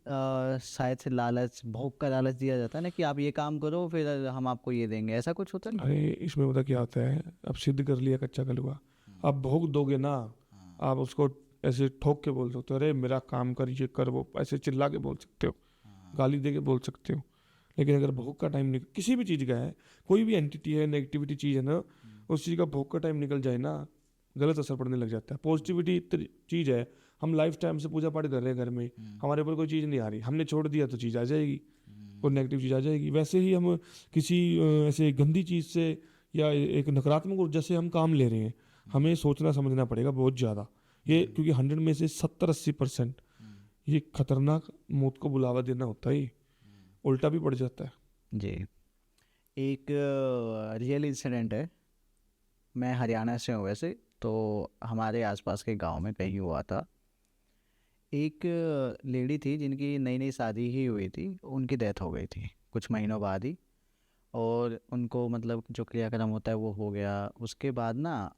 Speaker 1: शायद से लालच, भोग का लालच दिया जाता है ना कि आप ये काम करो फिर हम आपको ये देंगे, ऐसा कुछ होता है ना?
Speaker 2: अरे इसमें पता क्या होता है, अब सिद्ध कर लिया कच्चा कलुआ, आप भोग दोगे ना, आप उसको ऐसे ठोक के बोल सकते हो, अरे मेरा काम कर, ये कर, वो ऐसे चिल्ला के बोल सकते हो, गाली दे के बोल सकते हो। लेकिन अगर भोग का टाइम निकल, किसी भी चीज़ का है, कोई भी एंटिटी है, नेगेटिविटी चीज़ है ना, उस चीज़ का भोग का टाइम निकल जाए ना, गलत असर पड़ने लग जाता है। पॉजिटिविटी चीज़ है, हम लाइफ टाइम से पूजा पाठ कर रहे हैं घर में, हमारे ऊपर कोई चीज़ नहीं आ रही, हमने छोड़ दिया तो चीज़ आ जाएगी, कोई नेगेटिव चीज़ आ जाएगी। वैसे ही हम किसी ऐसे गंदी चीज़ से या एक नकारात्मक ऊर्जा से हम काम ले रहे हैं, हमें सोचना समझना पड़ेगा बहुत ज़्यादा ये, क्योंकि 100 में से 70-80% ये खतरनाक मौत को बुलावा देना होता है, उल्टा भी पड़ जाता है।
Speaker 1: जी, एक रियल इंसिडेंट है। मैं हरियाणा से हूँ वैसे, तो हमारे आसपास के गांव में कहीं हुआ था। एक लेडी थी जिनकी नई नई शादी ही हुई थी, उनकी डेथ हो गई थी कुछ महीनों बाद ही, और उनको मतलब जो क्रियाक्रम होता है वो हो गया। उसके बाद ना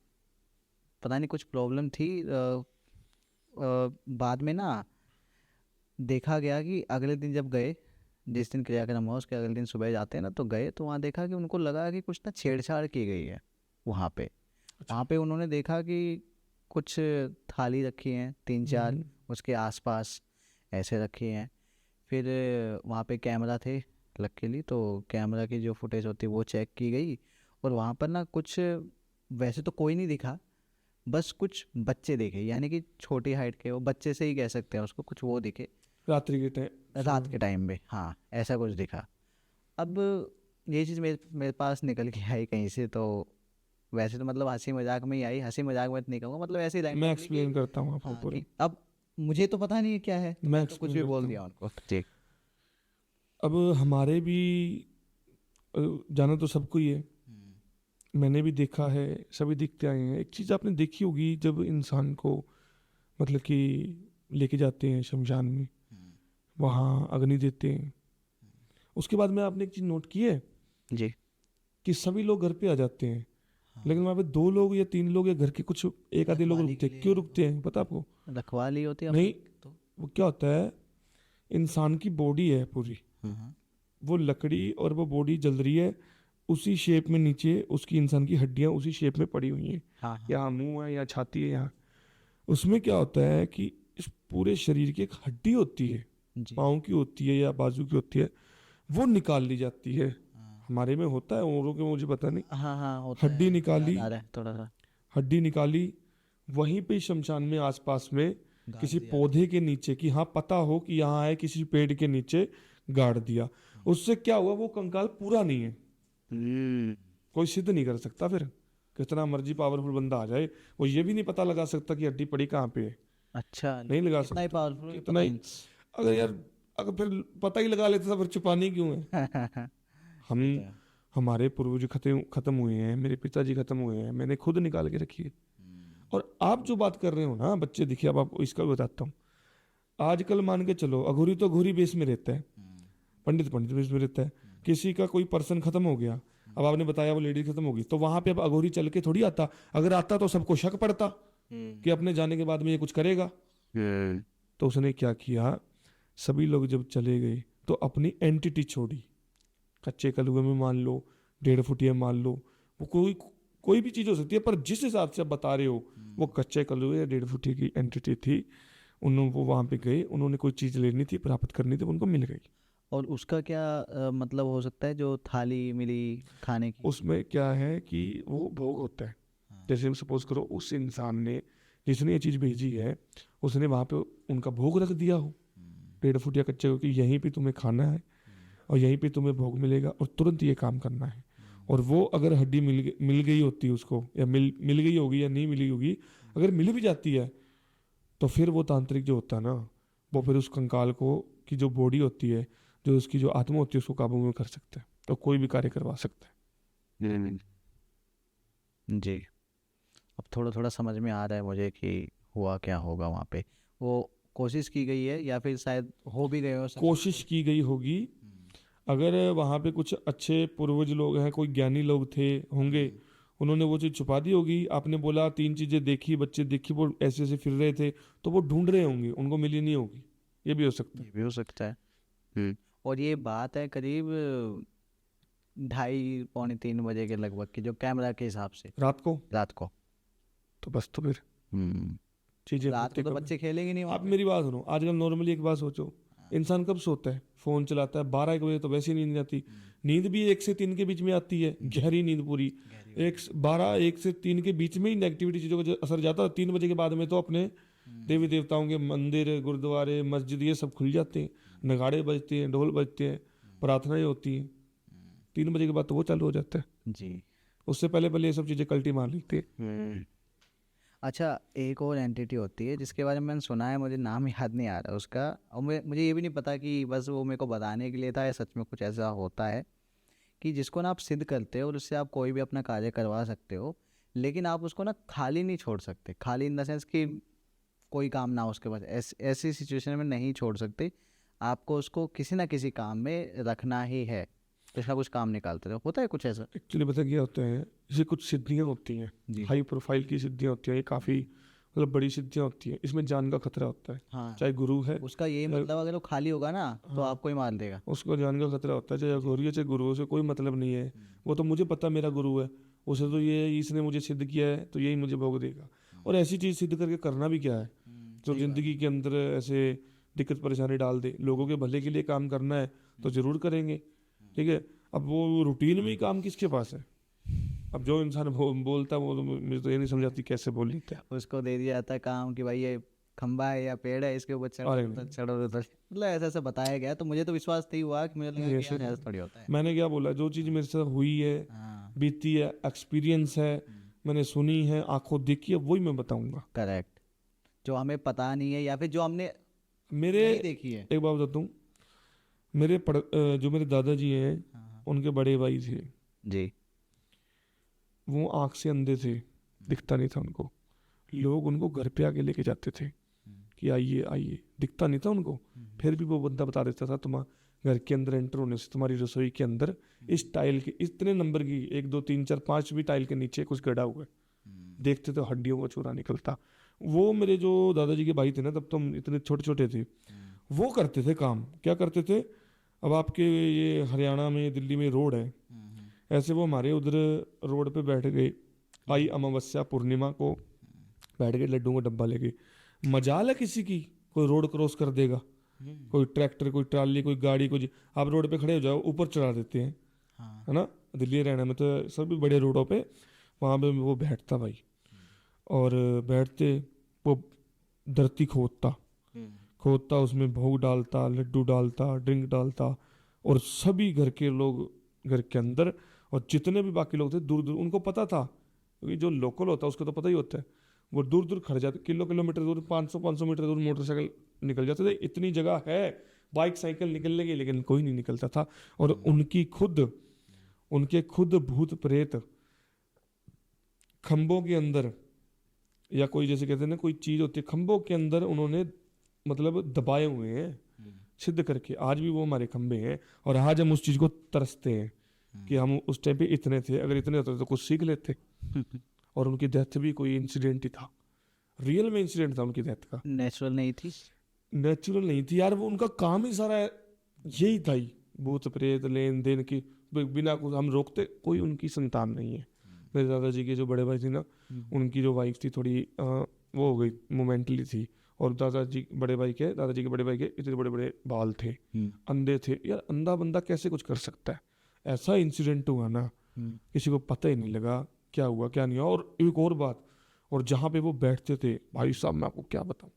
Speaker 1: पता नहीं कुछ प्रॉब्लम थी, बाद में ना देखा गया कि अगले दिन जब गए, जिस दिन क्रियाक्रम हुआ उसके अगले दिन सुबह जाते हैं ना, तो गए तो वहाँ देखा कि उनको लगा कि कुछ ना छेड़छाड़ की गई है वहाँ पे। वहाँ पे उन्होंने देखा कि कुछ थाली रखी हैं 3-4 उसके आसपास ऐसे रखी हैं। फिर वहाँ पे कैमरा थे लकीली, तो कैमरा की जो फुटेज होती है वो चेक की गई, और वहाँ पर ना कुछ, वैसे तो कोई नहीं दिखा, बस कुछ बच्चे दिखे, यानी कि छोटी हाइट के, वो बच्चे से ही कह सकते हैं उसको, कुछ वो दिखे
Speaker 2: रात्रि के टाइम,
Speaker 1: रात के टाइम में, हाँ ऐसा कुछ दिखा। अब ये चीज़ मेरे पास निकल के आई कहीं से, तो वैसे तो मतलब हंसी मजाक में ही आई, हंसी मजाक में तो नहीं कहूँगा, मतलब ऐसे ही
Speaker 2: मैं एक्सप्लेन करता हूँ आपको पूरा।
Speaker 1: अब मुझे तो पता नहीं है क्या है,
Speaker 2: मैं
Speaker 1: तो कुछ
Speaker 2: explain
Speaker 1: भी
Speaker 2: करता
Speaker 1: बोल
Speaker 2: हूँ।
Speaker 1: दिया उनको। ठीक।
Speaker 2: अब हमारे भी जाना तो सबको ही है, मैंने भी देखा है, सभी दिखते आए हैं। एक चीज़ आपने देखी होगी, जब इंसान को मतलब कि लेके जाते हैं शमशान में, वहाँ अग्नि देते हैं, उसके बाद में आपने एक चीज़ नोट की है
Speaker 1: जी
Speaker 2: कि सभी लोग घर पे आ जाते हैं, लेकिन वहाँ पे 2 लोग या 3 लोग या घर के कुछ एक आधे लोग
Speaker 1: रखवाली
Speaker 2: रुकते
Speaker 1: के
Speaker 2: हैं।
Speaker 1: लिए
Speaker 2: क्यों रुकते हैं पता आपको?
Speaker 1: रखवाली होती है
Speaker 2: नहीं,
Speaker 1: तो
Speaker 2: वो क्या होता है, इंसान की बॉडी है पूरी, वो लकड़ी और वो बॉडी जल रही है, उसी शेप में नीचे उसकी इंसान की हड्डियां उसी शेप में पड़ी हुई हैं,
Speaker 1: हाँ
Speaker 2: यहाँ मुंह है, यहाँ छाती है, यहाँ। उसमें क्या होता है कि इस पूरे शरीर की एक हड्डी होती है,
Speaker 1: जी
Speaker 2: पाँव की होती है या बाजू की होती है, वो निकाल ली जाती है। हमारे में होता है, औरों के मुझे पता नहीं।
Speaker 1: हाँ हाँ होता
Speaker 2: हड्डी
Speaker 1: है,
Speaker 2: निकाली,
Speaker 1: याद आ रहा है थोड़ा सा।
Speaker 2: हड्डी निकाली, वहीं पे शमशान में आसपास में किसी पौधे के नीचे, कि हाँ पता हो कि यहाँ है, किसी पेड़ के नीचे गाड़ दिया। उससे क्या हुआ, वो कंकाल पूरा नहीं है, कोई सिद्ध नहीं कर सकता फिर। कितना मर्जी पावरफुल बंदा आ जाए, वो ये भी नहीं पता लगा सकता कि हड्डी पड़ी कहाँ पे है।
Speaker 1: अच्छा,
Speaker 2: नहीं लगा
Speaker 1: इतना ही
Speaker 2: सकता।
Speaker 1: पावरफुल
Speaker 2: कितना ही, अगर यार अगर फिर पता ही लगा लेते तो फिर छुपानी क्यों है। हम हमारे पूर्वज खत्म हुए हैं, मेरे पिताजी खत्म हुए हैं, मैंने खुद निकाल के रखी है। और आप जो बात कर रहे हो ना बच्चे, देखिए अब आपको इसका भी बताता हूँ। आजकल मान के चलो, अघोरी तो अघोरी बेस में रहता है, पंडित पंडित बेस में रहता है। किसी का कोई पर्सन खत्म हो गया, अब आपने बताया वो लेडी खत्म होगी, तो वहां पे अब अघोरी चल के थोड़ी आता। अगर आता तो सबको शक पड़ता कि अपने जाने के बाद में ये कुछ करेगा। तो उसने क्या किया, सभी लोग जब चले गए तो अपनी एंटिटी छोड़ी। कच्चे कलुए में मान लो, 1.5 फुटिया मान लो, वो कोई भी चीज हो सकती है, पर जिस हिसाब से आप बता रहे हो वो कच्चे कलुए या 1.5 फुटिया की एंटिटी थी। वो वहां पे गए, उन्होंने कोई चीज लेनी थी, प्राप्त करनी थी, उनको मिल गई।
Speaker 1: और उसका क्या मतलब हो सकता है, जो थाली मिली खाने की?
Speaker 2: उसमें क्या है कि वो भोग होता है। जैसे सपोज करो उस इंसान ने, जिसने ये चीज भेजी है, उसने वहां पे उनका भोग रख दिया हो 1.5 फुटिया कच्चे को, कि यहीं पे तुम्हें खाना है और यहीं पे तुम्हें भोग मिलेगा और तुरंत ये काम करना है। और वो अगर हड्डी मिल गई होती है उसको, या मिल गई होगी या नहीं मिली होगी, अगर मिल भी जाती है तो फिर वो तांत्रिक जो होता है ना, वो फिर उस कंकाल को, की जो बॉडी होती है, जो उसकी जो आत्मा होती है, उसको काबू में कर सकता है, तो कोई भी कार्य करवा सकता है।
Speaker 1: जी, अब थोड़ा थोड़ा समझ में आ रहा है मुझे कि हुआ क्या होगा वहाँ पे। वो कोशिश की गई है या फिर शायद हो भी गए हो सब?
Speaker 2: कोशिश की गई होगी। अगर वहाँ पे कुछ अच्छे पूर्वज लोग हैं, कोई ज्ञानी लोग थे होंगे, उन्होंने वो चीज़ छुपा दी होगी। आपने बोला 3 चीज़ें देखी, बच्चे देखी, वो ऐसे ऐसे फिर रहे थे, तो वो ढूंढ रहे होंगे, उनको मिली नहीं होगी। ये भी हो सकता है।
Speaker 1: ये भी हो सकता है। और ये बात है करीब 2:30-3 बजे के लगभग की, जो कैमरा के हिसाब से
Speaker 2: रात को,
Speaker 1: रात को।
Speaker 2: तो बस तो फिर चीज़ें
Speaker 1: रात
Speaker 2: होती
Speaker 1: को तो
Speaker 2: कब है।
Speaker 1: बच्चे खेलेंगे नहीं वहाँ
Speaker 2: आप
Speaker 1: पे।
Speaker 2: मेरी बात सुनो, आजकल नॉर्मली एक बात सोचो, इंसान कब सोता है? फोन चलाता है 12-1 बजे, तो वैसे ही नींद नहीं आती। नींद भी 1 से 3 के बीच में आती है, गहरी नींद पूरी। 1 से 3 के बीच में ही नेगेटिविटी चीज़ों का असर जाता है। 3 बजे के बाद में तो अपने देवी देवताओं के मंदिर, गुरुद्वारे, मस्जिद, ये सब खुल जाते हैं, नगाड़े बजते हैं, ढोल बजते हैं, प्रार्थनाएं होती हैं। 3 बजे के बाद तो वो चालू हो जाता है।
Speaker 1: जी।
Speaker 2: उससे पहले पहले ये सब चीज़ें कल्टी मार लेती है।
Speaker 1: अच्छा, एक और एंटिटी होती है जिसके बारे में मैंने सुना है, मुझे नाम याद नहीं आ रहा उसका, और मुझे ये भी नहीं पता कि बस वो मेरे को बताने के लिए था या सच में कुछ ऐसा होता है, कि जिसको ना आप सिद्ध करते हो और उससे आप कोई भी अपना कार्य करवा सकते हो, लेकिन आप उसको ना खाली नहीं छोड़ सकते। खाली इन द सेंस कि कोई काम ना हो उसके पास, ऐसी सिचुएशन में नहीं छोड़ सकते। आपको उसको किसी ना किसी काम में रखना ही है, कुछ ना कुछ काम निकालते रहो। होता है कुछ ऐसा?
Speaker 2: एक्चुअली पता क्या होता है, जैसे कुछ सिद्धियां होती हैं,
Speaker 1: जी।
Speaker 2: हाई प्रोफाइल की सिद्धियां होती हैं, ये काफ़ी मतलब बड़ी सिद्धियां होती हैं, इसमें जान का खतरा होता है।
Speaker 1: हाँ,
Speaker 2: चाहे गुरु है,
Speaker 1: उसका यही मतलब अगर वो खाली होगा ना तो
Speaker 2: हाँ,
Speaker 1: आपको ही मार देगा।
Speaker 2: उसको जान का खतरा होता है। चाहे अघोरी है चाहे गुरु है, उसे कोई मतलब नहीं है। वो तो मुझे पता मेरा गुरु है, उसे तो ये इसने मुझे सिद्ध किया है तो यही मुझे भोग देगा। और ऐसी चीज़ सिद्ध करके करना भी क्या है, जो जिंदगी के अंदर ऐसे दिक्कत परेशानी डाल दे। लोगों के भले के लिए काम करना है तो जरूर करेंगे, ठीक है। अब वो रूटीन में ही काम किसके पास है? अब जो इंसान बोलता है वो तो मुझे तो ये नहीं समझाती कैसे बोल लेता है।
Speaker 1: उसको दे दिया जाता है काम कि भाई ये खंबा है या पेड़ है, इसके ऊपर चढ़ो
Speaker 2: अरे
Speaker 1: उधर,
Speaker 2: नहीं,
Speaker 1: चढ़ो उधर। मतलब ऐसा ऐसा बताया गया, तो मुझे तो विश्वास नहीं हुआ, कि मुझे लगा कि
Speaker 2: ऐसे
Speaker 1: यार ऐसा थोड़ी होता है।
Speaker 2: मैंने क्या बोला, जो चीज़ मेरे साथ हुई है,
Speaker 1: हाँ,
Speaker 2: बीती है, एक्सपीरियंस है, मैंने सुनी है, आंखों देखी है, वही मैं बताऊंगा।
Speaker 1: करेक्ट। जो हमें पता नहीं है या फिर जो हमने
Speaker 2: मेरे
Speaker 1: नहीं देखी है।
Speaker 2: एक बात बताता हूँ, जो मेरे दादाजी हैं,
Speaker 1: हाँ,
Speaker 2: उनके बड़े भाई थे,
Speaker 1: जी।
Speaker 2: वो आँख से अंधे थे, दिखता नहीं था उनको। लोग उनको घर पे आके लेके जाते थे कि आइए आइए, दिखता नहीं था उनको। फिर भी वो बंदा बता देता था, तुम्हारे घर के अंदर एंटर होने से तुम्हारी रसोई के अंदर इस टाइल के इतने नंबर की 1 2 3 4 5 भी टाइल के नीचे कुछ गड़ा हुआ है। देखते तो हड्डियों का चूरा निकलता। वो मेरे जो दादाजी के भाई थे ना, तब तो हम इतने छोटे छोटे थे, वो करते थे काम। क्या करते थे, अब आपके ये हरियाणा में, दिल्ली में रोड है, ऐसे वो हमारे उधर रोड पे बैठ गए, आई अमावस्या पूर्णिमा को बैठ गए लड्डू का डब्बा लेके। मजाल है किसी की, कोई रोड क्रॉस कर देगा, कोई ट्रैक्टर, कोई ट्राली, कोई गाड़ी, कोई आप रोड पे खड़े हो जाओ, ऊपर चढ़ा देते हैं,
Speaker 1: हाँ,
Speaker 2: है ना। दिल्ली हरियाणा में तो सभी बड़े रोडों पे वहाँ पे वो बैठता भाई, और बैठते वो धरती खोदता, उसमें भोग डालता, लड्डू डालता, ड्रिंक डालता, और सभी घर के लोग घर के अंदर, और जितने भी बाकी लोग थे दूर दूर, उनको पता था क्योंकि जो लोकल होता है उसको तो पता ही होता है, वो दूर दूर खड़ जाते, किलोमीटर दूर, 500 मीटर दूर मोटरसाइकिल निकल जाते थे, इतनी जगह है बाइक साइकिल निकलने की, लेकिन कोई नहीं निकलता था। और उनके खुद भूत प्रेत खंभों के अंदर, या कोई जैसे कहते हैं ना कोई चीज होती है खंभों के अंदर, उन्होंने मतलब दबाए हुए हैं सिद्ध करके। आज भी वो हमारे खंभे हैं, और आज हम उस चीज को तरसते हैं कि हम उस टाइम पे इतने थे, अगर इतने होते तो कुछ सीख लेते। और उनकी डेथ भी कोई इंसिडेंट ही था, रियल में इंसिडेंट था उनकी डेथ का,
Speaker 1: नेचुरल नहीं थी।
Speaker 2: नेचुरल नहीं थी यार। वो उनका काम ही सारा यही था ही, भूत प्रेत लेन देन की, बिना कुछ हम रोकते। कोई उनकी संतान नहीं है। मेरे दादाजी के जो बड़े भाई थी ना, उनकी जो वाइफ थी थोड़ी वो हो गई, मोमेंटली थी। और दादाजी के बड़े भाई के इतने बड़े बड़े बाल थे, अंधे थे। यार अंधा बंदा कैसे कुछ कर सकता है? ऐसा इंसिडेंट हुआ ना, किसी को पता ही नहीं लगा क्या हुआ क्या नहीं हुआ। और एक और बात, और जहाँ पे वो बैठते थे भाई साहब, मैं आपको क्या बताऊँ।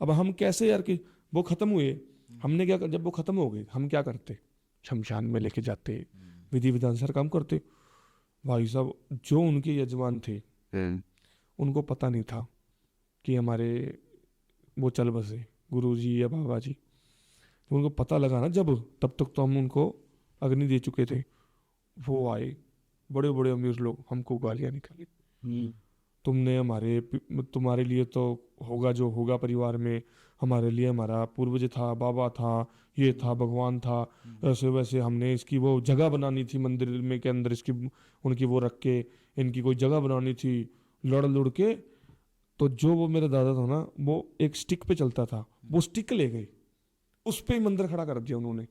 Speaker 2: अब हम कैसे यार कि वो खत्म हुए, हमने क्या, जब वो खत्म हो गए हम क्या करते, शमशान में लेके जाते, विधि विधान सारा काम करते। भाई साहब जो उनके यजमान थे उनको पता नहीं था कि हमारे वो चल बसे गुरुजी या बाबा जी। तो उनको पता लगा ना जब, तब तक तो हम उनको अग्नि दे चुके थे। वो आए बड़े बड़े अमीर लोग, हमको गालियाँ निकाली, तुमने तुम्हारे लिए तो होगा जो होगा परिवार में, हमारे लिए हमारा पूर्वज था, बाबा था, ये था, भगवान था, ऐसे वैसे हमने इसकी वो जगह बनानी थी मंदिर में के अंदर, इसकी उनकी वो रख के इनकी कोई जगह बनानी थी, लड़ लुड़ के। तो जो वो मेरा दादा था ना, वो एक स्टिक पे चलता था, वो स्टिक ले गए, उस पे ही मंदिर खड़ा कर दिया उन्होंने।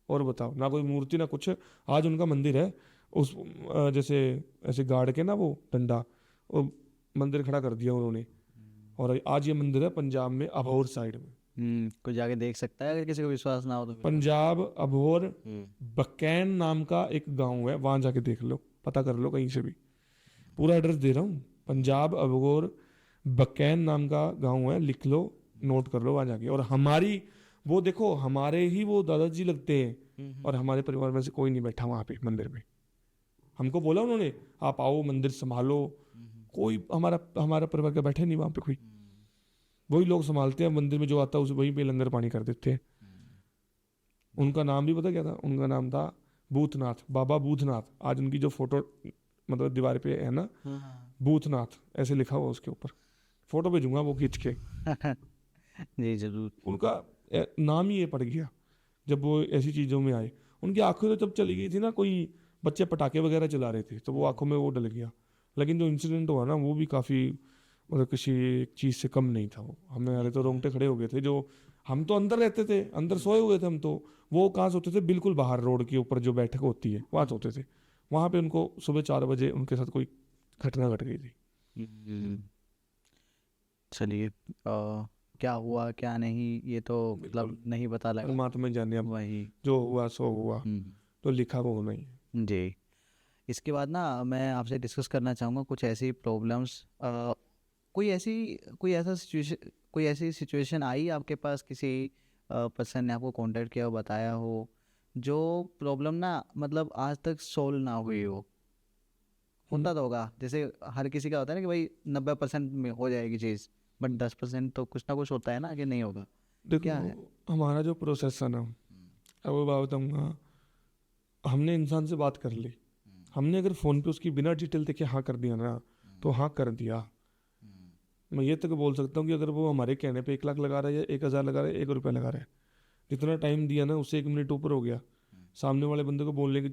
Speaker 2: और बताओ, ना कोई मूर्ति ना कुछ। आज उनका मंदिर है उस जैसे ऐसे गाड़ के ना वो डंडा, वो मंदिर खड़ा कर दिया उन्होंने। और आज ये मंदिर है पंजाब में, अबोहर साइड में।
Speaker 1: कोई जाके देख सकता है अगर किसी को विश्वास ना हो तो।
Speaker 2: पंजाब अबोहर बकैन नाम का एक गांव है, वहां जाके देख लो, पता कर लो कहीं से भी, पूरा एड्रेस दे रहा हूँ। पंजाब अबोहर बकैन नाम का गांव है, लिख लो, नोट कर लो वहां जाके। और हमारी वो देखो, हमारे ही वो दादाजी लगते हैं, और हमारे परिवार में से कोई नहीं बैठा वहां पे मंदिर में। हमको बोला उन्होंने आप आओ मंदिर संभालो, कोई हमारा परिवार का बैठे नहीं वहां पे कोई। वही लोग संभालते हैं मंदिर में, जो आता है उसे वहीं पे लंगर पानी कर देते हैं। उनका नाम भी पता क्या था? उनका नाम था भूतनाथ, बाबा भूतनाथ। आज उनकी जो फोटो मतलब दीवार पे है ना, भूतनाथ ऐसे लिखा हुआ उसके ऊपर, फोटो भेजूंगा वो खींच के।
Speaker 1: जी जरूर।
Speaker 2: उनका नाम ही ये पड़ गया जब वो ऐसी चीजों में आए। उनकी आंखों में जब चली गई थी ना, कोई बच्चे पटाखे वगैरह चला रहे थे तो वो आंखों में वो डल गया। लेकिन जो इंसिडेंट हुआ ना, वो भी काफ़ी मतलब किसी चीज़ से कम नहीं था। वो हमारे तो रोंगटे खड़े हो गए थे। जो हम तो अंदर रहते थे, अंदर सोए हुए थे हम, तो वो कहाँ सोते थे? बिल्कुल बाहर रोड के ऊपर जो बैठक होती है वहाँ सोते थे। वहाँ पे उनको सुबह 4 बजे उनके साथ कोई घटना घट गई थी।
Speaker 1: चलिए, क्या हुआ क्या नहीं ये तो मतलब नहीं पता लगा,
Speaker 2: परमात्मा जाने। अब
Speaker 1: वही।
Speaker 2: जो हुआ सो हुआ, तो लिखा वो होना ही है।
Speaker 1: जी। इसके बाद ना मैं आपसे डिस्कस करना चाहूँगा कुछ ऐसी प्रॉब्लम्स, कोई ऐसी सिचुएशन आई आपके पास, किसी पर्सन ने आपको कांटेक्ट किया हो, बताया हो, जो प्रॉब्लम ना मतलब आज तक सॉल्व ना हुई हो। होता तो होगा, जैसे हर किसी का होता है ना कि भाई 90% में हो जाएगी चीज़, बट 10% तो कुछ ना कुछ होता है ना कि नहीं होगा। क्या है?
Speaker 2: देखो हमारा जो प्रोसेस है ना, अब वो बात बताऊँगा। हमने इंसान से बात कर ली, हमने अगर फ़ोन पे उसकी बिना डिटेल देखे हाँ कर दिया ना, तो हाँ कर दिया। मैं ये तक बोल सकता हूँ कि अगर वो हमारे कहने पे 1 लाख लगा रहा है या 1,000 लगा रहा है, 1 रुपया लगा रहा है, जितना टाइम दिया ना उससे 1 मिनट ऊपर हो गया, सामने वाले बंदे को बोलने की,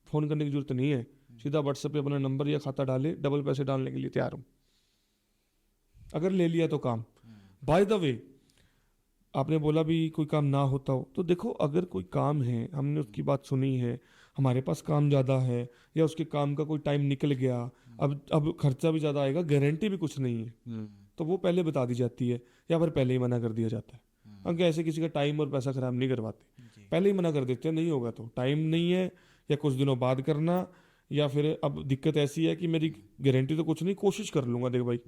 Speaker 2: फ़ोन करने की जरूरत नहीं है। सीधा व्हाट्सएप पे अपना नंबर या खाता डाले, डबल पैसे डालने के लिए तैयार हूँ। अगर ले लिया तो काम। बाय द वे, आपने बोला भी कोई काम ना होता हो, तो देखो अगर कोई काम है, हमने उसकी बात सुनी है, हमारे पास काम ज़्यादा है, या उसके काम का कोई टाइम निकल गया, अब खर्चा भी ज़्यादा आएगा, गारंटी भी कुछ नहीं है, तो वो पहले बता दी जाती है, या फिर पहले ही मना कर दिया जाता है। हम ऐसे किसी का टाइम और पैसा खराब नहीं करवाते, पहले ही मना कर देते हैं, नहीं होगा तो टाइम नहीं है, या कुछ दिनों बाद करना, या फिर अब दिक्कत ऐसी है कि मेरी गारंटी तो कुछ नहीं, कोशिश कर लूँगा देख भाई,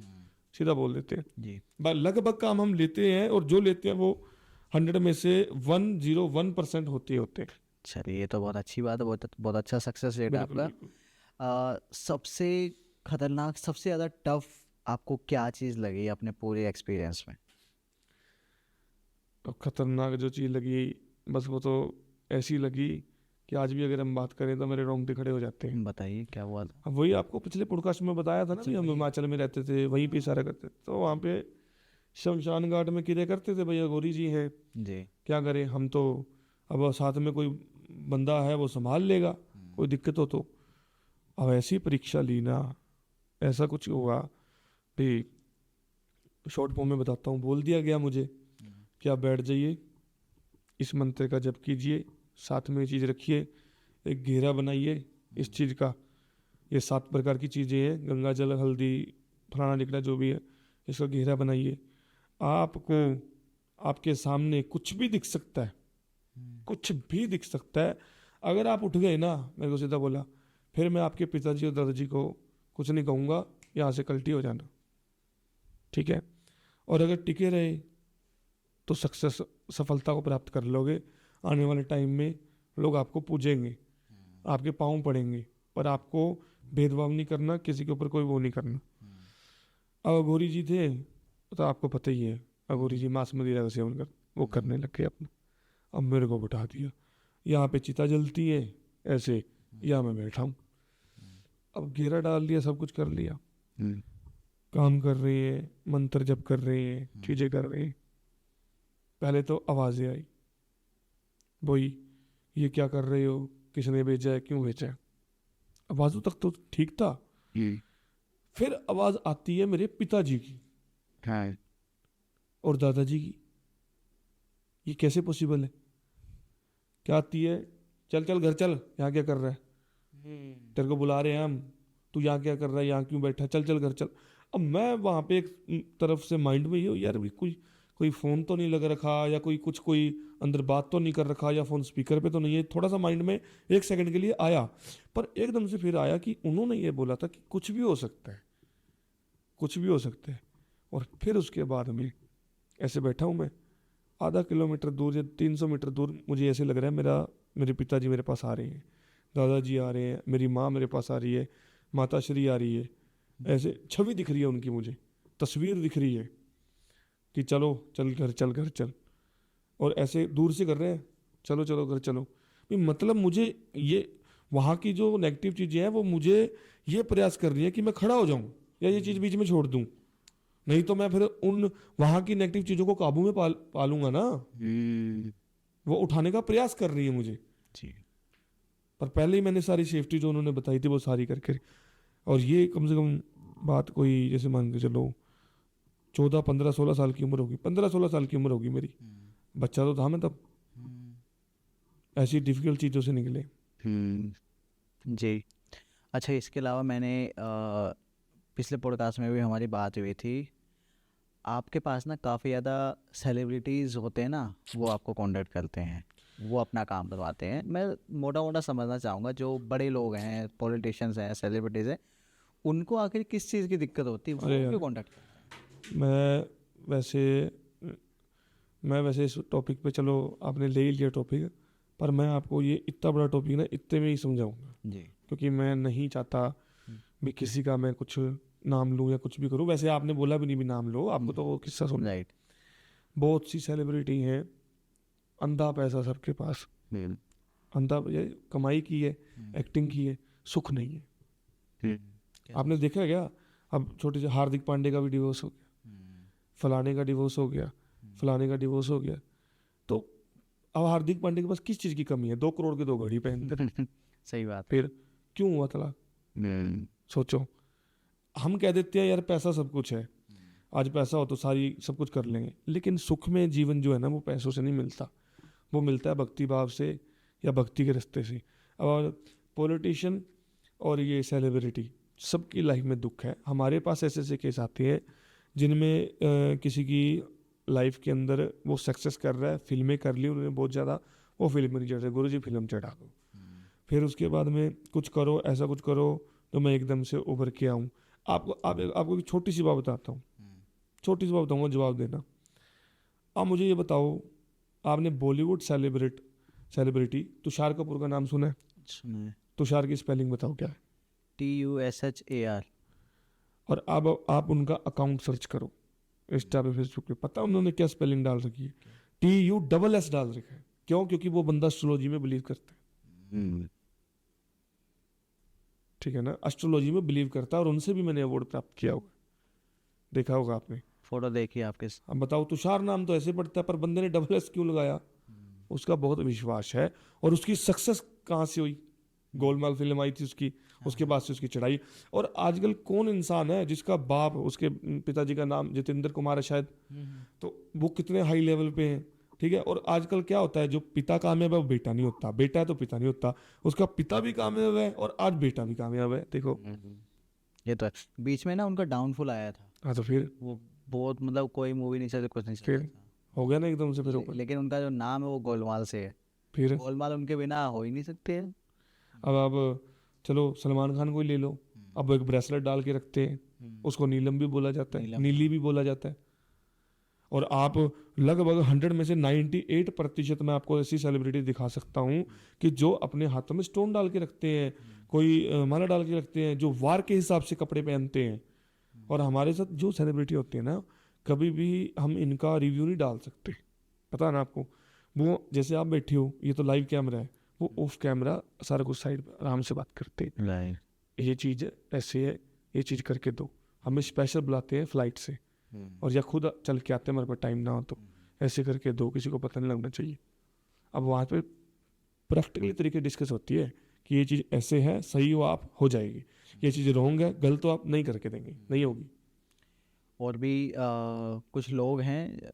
Speaker 2: सीधा बोल देते हैं
Speaker 1: जी।
Speaker 2: लगभग काम हम लेते हैं, और जो लेते हैं वो 100 में से 101% होते हैं।
Speaker 1: चलिए, ये तो बहुत अच्छी बात है, बहुत बहुत अच्छा सक्सेस रेट है
Speaker 2: बिल्कुल
Speaker 1: आपका।
Speaker 2: बिल्कुल।
Speaker 1: सबसे खतरनाक, सबसे ज़्यादा टफ आपको क्या चीज़ लगी अपने पूरे एक्सपीरियंस में?
Speaker 2: और खतरनाक जो चीज़ लगी, बस वो तो ऐसी लगी कि आज भी अगर हम बात करें तो मेरे रोंगटे खड़े हो जाते हैं।
Speaker 1: बताइए क्या हुआ था?
Speaker 2: अब वही आपको पिछले पॉडकास्ट में बताया था ना,
Speaker 1: अच्छा,
Speaker 2: भी हम
Speaker 1: वही।
Speaker 2: हिमाचल में रहते थे, वहीं पे सारा करते थे, तो वहाँ पे शमशान घाट में किरे करते थे, भैया गौरी जी हैं,
Speaker 1: जी।
Speaker 2: क्या करें हम तो। अब साथ में कोई बंदा है वो संभाल लेगा, कोई दिक्कत हो तो। अब ऐसी परीक्षा ली ना, ऐसा कुछ हुआ भी, शॉर्ट फॉर्म में बताता हूँ। बोल दिया गया मुझे कि आप बैठ जाइए, इस मंत्र का जप कीजिए, साथ में ये चीज़ रखिए, एक घेरा बनाइए इस चीज़ का, ये 7 प्रकार की चीज़ें हैं, गंगा जल, हल्दी, फलाना निकला जो भी है, इसका घेरा बनाइए। आपको आपके सामने कुछ भी दिख सकता है, कुछ भी दिख सकता है। अगर आप उठ गए ना, मेरे को सीधा बोला, फिर मैं आपके पिताजी और दादाजी को कुछ नहीं कहूँगा, यहाँ से कल्टी हो जाना, ठीक है। और अगर टिके रहे तो सक्सेस, सफलता को प्राप्त कर लोगे। आने वाले टाइम में लोग आपको पूजेंगे, आपके पाँव पड़ेंगे, पर आपको भेदभाव नहीं करना, किसी के ऊपर कोई वो नहीं करना। अब अघोरी जी थे तो आपको पता ही है, अघोरी जी मांस मदिरा का सेवन कर वो करने लग गए अपना। अब मेरे को बैठा दिया, यहाँ पे चिता जलती है ऐसे, यहाँ मैं बैठा हूँ। अब घेरा डाल दिया, सब कुछ कर लिया, काम कर रही है, मंत्र जप कर रही है, चीजें कर रही है। पहले तो आवाजें आई, वही, ये क्या कर रहे हो, किसने भेजा है, क्यों भेजा है। आवाजों तक तो ठीक था। फिर आवाज आती है मेरे पिताजी की और दादाजी की। ये कैसे पॉसिबल है? क्या आती है, चल चल घर चल, यहाँ क्या कर रहा है, तेरे को बुला रहे हैं हम, तू यहाँ क्या कर रहा है, यहाँ क्यों बैठा है, चल चल घर चल। अब मैं वहाँ पे एक तरफ से माइंड में ये हो, यार कोई कोई फ़ोन तो नहीं लग रखा, या कोई कुछ कोई अंदर बात तो नहीं कर रखा, या फ़ोन स्पीकर पे तो नहीं है। थोड़ा सा माइंड में एक सेकंड के लिए आया, पर एकदम से फिर आया कि उन्होंने ये बोला था कि कुछ भी हो सकता है, कुछ भी हो सकता है। और फिर उसके बाद में ऐसे बैठा हूँ मैं, आधा किलोमीटर दूर या 300 मीटर दूर मुझे ऐसे लग रहा है मेरे पिताजी मेरे पास आ रहे हैं, दादाजी आ रहे हैं, मेरी माँ मेरे पास आ रही है, माता श्री आ रही है। ऐसे छवि दिख रही है उनकी, मुझे तस्वीर दिख रही है कि चलो चल घर चल घर चल। और ऐसे दूर से कर रहे हैं, चलो चलो घर चलो। भी मतलब मुझे ये वहाँ की जो नेगेटिव चीज़ें हैं वो मुझे ये प्रयास कर रही है कि मैं खड़ा हो जाऊँ या ये चीज़ बीच में छोड़ दूँ, नहीं तो मैं फिर उन वहाँ की नेगेटिव चीज़ों को काबू में पालूंगा ना। वो उठाने का प्रयास कर रही है मुझे
Speaker 1: जी।
Speaker 2: पर पहले ही मैंने सारी सेफ्टी जो उन्होंने बताई थी वो सारी करके। और ये कम से कम बात कोई जैसे मान के चलो 14 15 16 साल की उम्र होगी, 15 16 साल की उम्र होगी मेरी, बच्चा तो था मैं तब। ऐसी डिफिकल्ट चीज़ों से निकले।
Speaker 1: जी। अच्छा, इसके अलावा मैंने पिछले पॉडकास्ट में भी हमारी बात हुई थी, आपके पास ना काफ़ी ज़्यादा सेलिब्रिटीज़ होते हैं ना, वो आपको कॉन्टेक्ट करते हैं, वो अपना काम करवाते हैं। मैं मोटा मोटा समझना चाहूँगा, जो बड़े लोग हैं, पॉलिटिशियंस हैं, सेलिब्रिटीज़ हैं, उनको आखिर किस चीज़ की दिक्कत होती है,
Speaker 2: अरे
Speaker 1: वो
Speaker 2: यार,
Speaker 1: क्यों कॉन्टेक्ट करते हैं?
Speaker 2: मैं वैसे इस टॉपिक पे, चलो आपने ले ही लिया टॉपिक, पर मैं आपको ये इतना बड़ा टॉपिक ना इतने में ही समझाऊंगा,
Speaker 1: जी।
Speaker 2: क्योंकि मैं नहीं चाहता भी किसी का मैं कुछ नाम लूँ या कुछ भी करूँ। वैसे आपने बोला भी नहीं भी नाम लो, आपको तो वो किस्सा सुन।
Speaker 1: राइट।
Speaker 2: बहुत सी सेलिब्रिटी हैं, अंधा पैसा सबके पास, अंधा ये कमाई की है, एक्टिंग की है, सुख नहीं है। आपने देखा है क्या? अब छोटे से हार्दिक पांडे का भी डिवोर्स हो गया, फलाने का डिवोर्स हो गया, फलाने का डिवोर्स हो गया। तो अब हार्दिक पांडे के पास किस चीज़ की कमी है? 2 करोड़ की 2 घड़ी पहनते हैं।
Speaker 1: सही बात।
Speaker 2: फिर क्यों हुआ तलाक? सोचो, हम कह देते हैं यार पैसा सब कुछ है, आज पैसा हो तो सारी सब कुछ कर लेंगे, लेकिन सुख में जीवन जो है ना वो पैसों से नहीं मिलता, वो मिलता है भक्ति भाव से या भक्ति के रास्ते से। और पॉलिटिशियन और ये सेलिब्रिटी सबकी लाइफ में दुख है। हमारे पास ऐसे ऐसे केस आते हैं जिनमें किसी की लाइफ के अंदर वो सक्सेस कर रहा है, फिल्में कर ली उन्होंने बहुत ज़्यादा, वो फिल्म नहीं चढ़ रही, गुरु जी फिल्म चढ़ा दो, फिर उसके बाद में कुछ करो, ऐसा कुछ करो तो मैं एकदम से उभर के आऊँ। आपको एक छोटी सी बात बताता हूँ, छोटी सी बात बताऊँगा, जवाब देना। आप मुझे ये बताओ, आपने बॉलीवुड सेलिब्रिटी तुषार कपूर का नाम सुना है?
Speaker 1: सुनिए।
Speaker 2: तुषार की स्पेलिंग बताओ क्या है?
Speaker 1: TUSHAR।
Speaker 2: और अब आप उनका अकाउंट सर्च करो इंस्टा पे, फेसबुक पे, पता उन्होंने क्या स्पेलिंग डाल रखी है, TUSS डाल रखा है। क्यों? क्योंकि वो बंदा एस्ट्रोलॉजी में बिलीव करता है, ठीक है ना, एस्ट्रोलॉजी में बिलीव करता है, और उनसे भी मैंने अवार्ड प्राप्त किया होगा, देखा होगा आपने।
Speaker 1: फोटो देखिए आपके
Speaker 2: अब बताओ, तुषार नाम तो ऐसे पड़ता है, पर बंदे ने SS क्यों लगाया? उसका बहुत विश्वास है। और उसकी सक्सेस कहाँ से हुई? गोलमाल फिल्म आई थी उसकी, उसके बाद से उसकी चढ़ाई। और आजकल कौन इंसान है जिसका बाप, उसके पिताजी का नाम जितेंद्र कुमार है शायद, तो वो कितने हाई लेवल पे हैं, ठीक है। और आजकल क्या होता है, जो पिता कामयाब है वो बेटा नहीं होता, बेटा है तो पिता नहीं होता, उसका पिता भी कामयाब है और आज बेटा भी कामयाब है, देखो।
Speaker 1: ये तो है। बीच में ना उनका डाउनफॉल आया था,
Speaker 2: हाँ तो फिर
Speaker 1: वो बहुत मतलब कोई मूवी नहीं चल, कुछ नहीं चल
Speaker 2: फिर
Speaker 1: रहा था।
Speaker 2: हो गया ना एकदम से फिर ऊपर।
Speaker 1: लेकिन उनका जो नाम है वो गोलमाल से है,
Speaker 2: फिर
Speaker 1: गोलमाल उनके बिना हो ही नहीं सकते हैं।
Speaker 2: अब चलो सलमान खान को ही ले लो, अब एक ब्रेसलेट डाल के रखते हैं, उसको नीलम भी बोला जाता है,
Speaker 1: नीलम,
Speaker 2: नीली भी बोला जाता है। और आप लगभग 100 में से 98% मैं आपको ऐसी सेलिब्रिटी दिखा सकता हूँ कि जो अपने हाथों में स्टोन डाल के रखते हैं, कोई माला डाल के रखते हैं, जो वार के हिसाब से कपड़े पहनते हैं। और हमारे साथ जो सेलिब्रिटी होती है ना, कभी भी हम इनका रिव्यू नहीं डाल सकते, पता है ना आपको। वो जैसे आप बैठे हो, ये तो लाइव कैमरा है, वो ऑफ कैमरा सारा कुछ साइड आराम से बात करते हैं, ये चीज़ ऐसे है, ये चीज़ करके दो, हमें स्पेशल बुलाते हैं फ्लाइट से, और या खुद चल के आते हैं, हमारे पास टाइम ना हो तो ऐसे करके दो, किसी को पता नहीं लगना चाहिए। अब वहाँ पे प्रैक्टिकली तरीके डिस्कस होती है कि ये चीज़ ऐसे है, सही हो आप हो जाएगी, ये चीज़ रॉन्ग है, गलत तो आप नहीं करके देंगे, नहीं होगी।
Speaker 1: और भी कुछ लोग हैं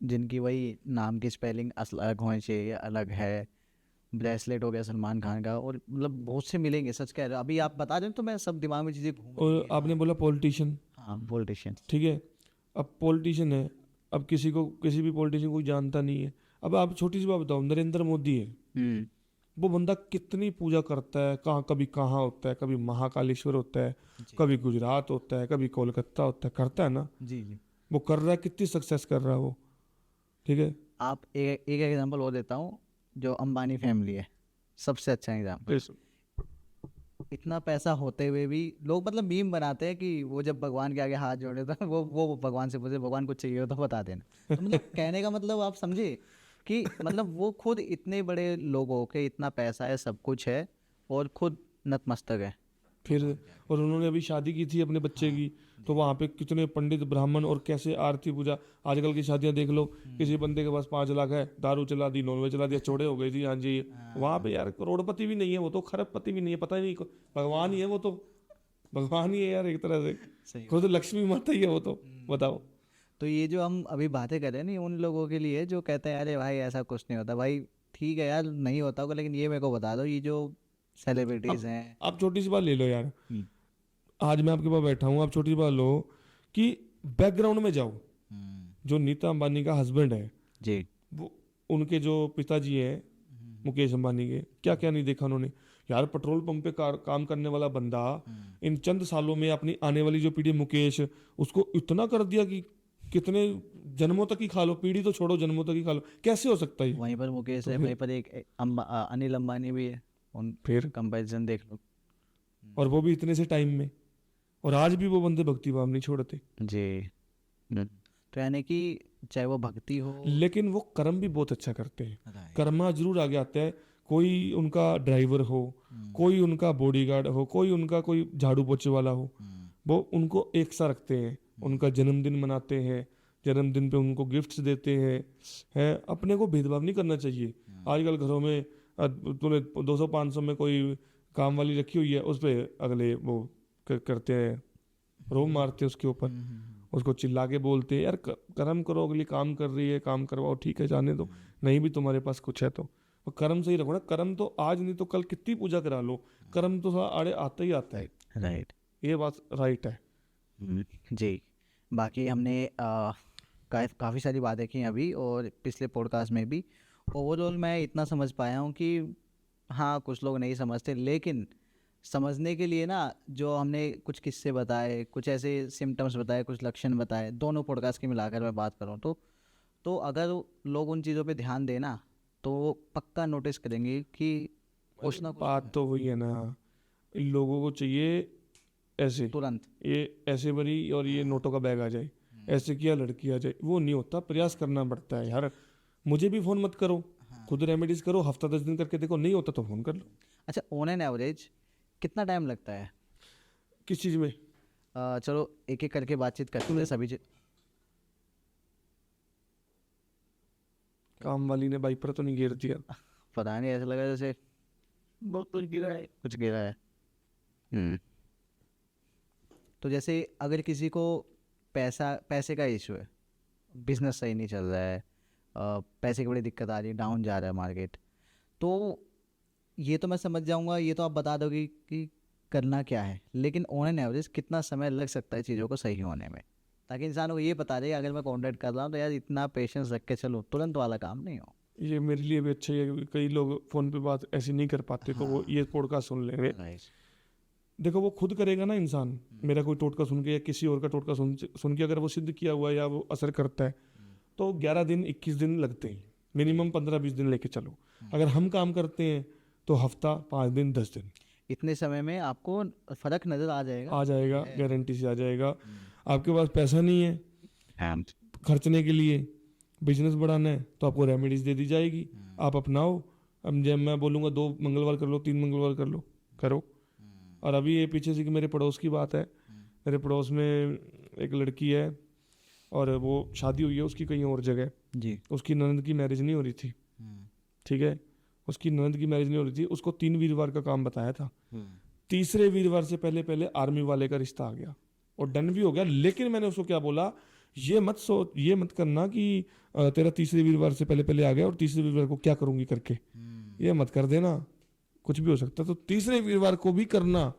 Speaker 1: जिनकी वही नाम की स्पेलिंग अलग होनी चाहिए, अलग है। ब्रेसलेट हो गया सलमान खान का, और मतलब बहुत से मिलेंगे, सच कह रहे हो। अभी आप बता रहे हो तो मैं सब दिमाग में चीज़ें घूम रही
Speaker 2: और
Speaker 1: हैं।
Speaker 2: आपने बोला पॉलिटिशियन,
Speaker 1: हाँ, पॉलिटिशियन।
Speaker 2: ठीक है, अब पॉलिटिशियन है, अब किसी को किसी भी पॉलिटिशियन को जानता नहीं है। अब आप छोटी सी बात बताओ, नरेंद्र मोदी है, वो बंदा कितनी पूजा करता है, कभी कहाँ होता है, कभी महाकालेश्वर होता है, कभी गुजरात होता है, कभी कोलकाता होता है, करता है ना,
Speaker 1: जी जी।
Speaker 2: वो कर रहा है, कितनी सक्सेस कर रहा है वो, ठीक है।
Speaker 1: आप एक एग्जांपल और देता हूँ, जो अंबानी फैमिली है, सबसे अच्छा एग्जांपल।
Speaker 2: फिर
Speaker 1: इतना पैसा होते हुए भी लोग मतलब मीम बनाते हैं कि वो जब भगवान के आगे हाथ जोड़े तो वो भगवान से पूछे, भगवान कुछ चाहिए हो तो बता देना। तो मतलब कहने का मतलब आप समझे कि मतलब वो खुद इतने बड़े लोगों के, इतना पैसा है, सब कुछ है, और खुद नतमस्तक है।
Speaker 2: फिर और उन्होंने अभी शादी की थी अपने बच्चे की, तो वहाँ पे कितने पंडित ब्राह्मण और कैसे आरती पूजा। आजकल की शादियाँ देख लो, किसी बंदे के पास 5 लाख है, दारू चला दी, नॉनवेज चला दिया, चौड़े हो गई थी, हाँ जी। वहाँ पे यार करोड़पति भी नहीं है वो तो, खरबपति भी नहीं है, पता ही नहीं, भगवान ही है वो तो, भगवान ही है यार एक तरह से,
Speaker 1: सही।
Speaker 2: खुद लक्ष्मी माता ही है वो तो, बताओ।
Speaker 1: तो ये जो हम अभी बातें कर रहे हैं नहीं, उन लोगों के लिए जो कहते हैं अरे भाई ऐसा कुछ नहीं होता। भाई ठीक है यार, नहीं होता होगा, लेकिन ये मेरे को बता दो, ये जो सेलिब्रिटीज
Speaker 2: अब
Speaker 1: हैं।
Speaker 2: आप छोटी सी बात ले लो यार, आज मैं आपके पास बैठा हूँ, आप छोटी सी बात लो कि बैकग्राउंड में जाओ, जो नीता अंबानी का हस्बैंड है,
Speaker 1: जी।
Speaker 2: वो उनके जो पिताजी हैं मुकेश अंबानी के, क्या क्या नहीं देखा उन्होंने यार। पेट्रोल पंप पे काम करने वाला बंदा इन चंद सालों में अपनी आने वाली जो पीढ़ी, मुकेश, उसको इतना कर दिया कि कितने जन्मों तक ही खा लो, पीढ़ी तो छोड़ो, जन्मों तक ही खा लो, कैसे हो सकता है ये?
Speaker 1: वहीं पर मुकेश
Speaker 2: तो
Speaker 1: है,
Speaker 2: फिर
Speaker 1: वहीं पर एक अनिल अंबानी भी है, उन
Speaker 2: फिर
Speaker 1: कंपैरिजन देख लो।
Speaker 2: और वो भी इतने से टाइम में, और आज भी वो बंदे भक्ति भाव नहीं छोड़ते।
Speaker 1: जी। तो यानी कि चाहे वो भक्ति हो।
Speaker 2: लेकिन वो कर्म भी बहुत अच्छा करते हैं,
Speaker 1: Right.
Speaker 2: कर्मा जरूर आगे आता है। कोई उनका ड्राइवर हो, कोई उनका बॉडीगार्ड हो, कोई उनका कोई झाड़ू पोछे वाला हो, वो उनको एक सा रखते हैं, उनका जन्मदिन मनाते हैं, जन्मदिन पे उनको गिफ्ट्स देते हैं। अपने को भेदभाव नहीं करना चाहिए। आजकल घरों में तूने 200-500 में कोई काम वाली रखी हुई है, उस पर अगले वो करते हैं, रोम मारते हैं उसके ऊपर, उसको चिल्ला के बोलते हैं यार कर्म करो, अगली काम कर रही है, काम करवाओ, ठीक है जाने दो, नहीं भी तुम्हारे पास कुछ है तो कर्म सही रखो ना। कर्म तो आज नहीं तो कल कितनी पूजा करा लो, कर्म तो आड़े आता ही आता है।
Speaker 1: राइट।
Speaker 2: ये बात राइट है।
Speaker 1: जी। बाकी हमने काफ़ी सारी बातें की अभी और पिछले पॉडकास्ट में भी। ओवरऑल मैं इतना समझ पाया हूँ कि हाँ, कुछ लोग नहीं समझते, लेकिन समझने के लिए ना जो हमने कुछ किस्से बताए, कुछ ऐसे सिम्टम्स बताए, कुछ लक्षण बताए, दोनों पॉडकास्ट की मिलाकर मैं बात करूँ तो अगर लोग उन चीज़ों पे ध्यान देना तो वो पक्का नोटिस करेंगे कि कुछ ना कुछ
Speaker 2: बात तो वही है ना, इन लोगों को चाहिए ऐसे
Speaker 1: तुरंत।
Speaker 2: ये ऐसे भरी और ये नोटों का बैग आ जाए, ऐसे किया लड़की आ जाए, वो नहीं होता, प्रयास करना पड़ता है यार। मुझे भी फ़ोन मत करो, खुद रेमेडीज करो, हफ्ता 10 दिन करके देखो, नहीं होता तो फ़ोन कर लो।
Speaker 1: अच्छा, ऑन एन एवरेज कितना टाइम लगता है?
Speaker 2: किस चीज़ में?
Speaker 1: चलो एक एक करके बातचीत करते हैं सभी
Speaker 2: काम वाली ने बाइपर तो नहीं घेर दिया?
Speaker 1: पता नहीं, ऐसा लगा जैसे बहुत कुछ गिरा है, कुछ गिरा है। तो जैसे अगर किसी को पैसे का इशू है, बिजनेस सही नहीं चल रहा है, पैसे की बड़ी दिक्कत आ रही है, डाउन जा रहा है मार्केट, तो ये तो मैं समझ जाऊंगा, ये तो आप बता दोगे कि करना क्या है, लेकिन ऑन एन एवरेज कितना समय लग सकता है चीज़ों को सही होने में, ताकि इंसान को ये पता रहे अगर मैं कॉन्टैक्ट कर रहा हूँ तो यार इतना पेशेंस रख के चलूँ, तुरंत वाला काम नहीं हो।
Speaker 2: ये मेरे लिए भी अच्छा ही है, क्योंकि कई लोग फ़ोन पे बात ऐसी नहीं कर पाते, तो वो ये पॉडकास्ट सुन लेंगे।
Speaker 1: राइट।
Speaker 2: देखो वो खुद करेगा ना इंसान, मेरा कोई टोटका सुन के या किसी और का टोटका सुन के अगर वो सिद्ध किया हुआ है या वो असर करता है, तो 11 दिन 21 दिन लगते हैं, मिनिमम 15-20 दिन लेके चलो। अगर हम काम करते हैं तो हफ्ता, 5 दिन, 10 दिन,
Speaker 1: इतने समय में आपको फर्क नज़र आ जाएगा।
Speaker 2: आ जाएगा, गारंटी से आ जाएगा। आपके पास पैसा नहीं है खर्चने के लिए, बिजनेस बढ़ाना है, तो आपको रेमेडीज दे दी जाएगी, आप अपनाओ। अब जब मैं बोलूँगा 2 मंगलवार कर लो, 3 मंगलवार कर लो, करो। और अभी ये पीछे से कि मेरे पड़ोस की बात है, मेरे पड़ोस में एक लड़की है और वो शादी हुई है उसकी कहीं और जगह,
Speaker 1: जी।
Speaker 2: उसकी ननद की मैरिज नहीं हो रही थी, ठीक है, उसकी ननद की मैरिज नहीं हो रही थी, उसको 3 वीरवार का काम बताया था, तीसरे वीरवार से पहले पहले आर्मी वाले का रिश्ता आ गया और डन भी हो गया। लेकिन मैंने उसको क्या बोला, ये मत करना कि तेरा तीसरे वीरवार से पहले पहले आ गया और तीसरे वीरवार को क्या करूंगी करके, ये मत कर देना, कुछ भी हो सकता है, तो तीसरे वीरवार को भी करना।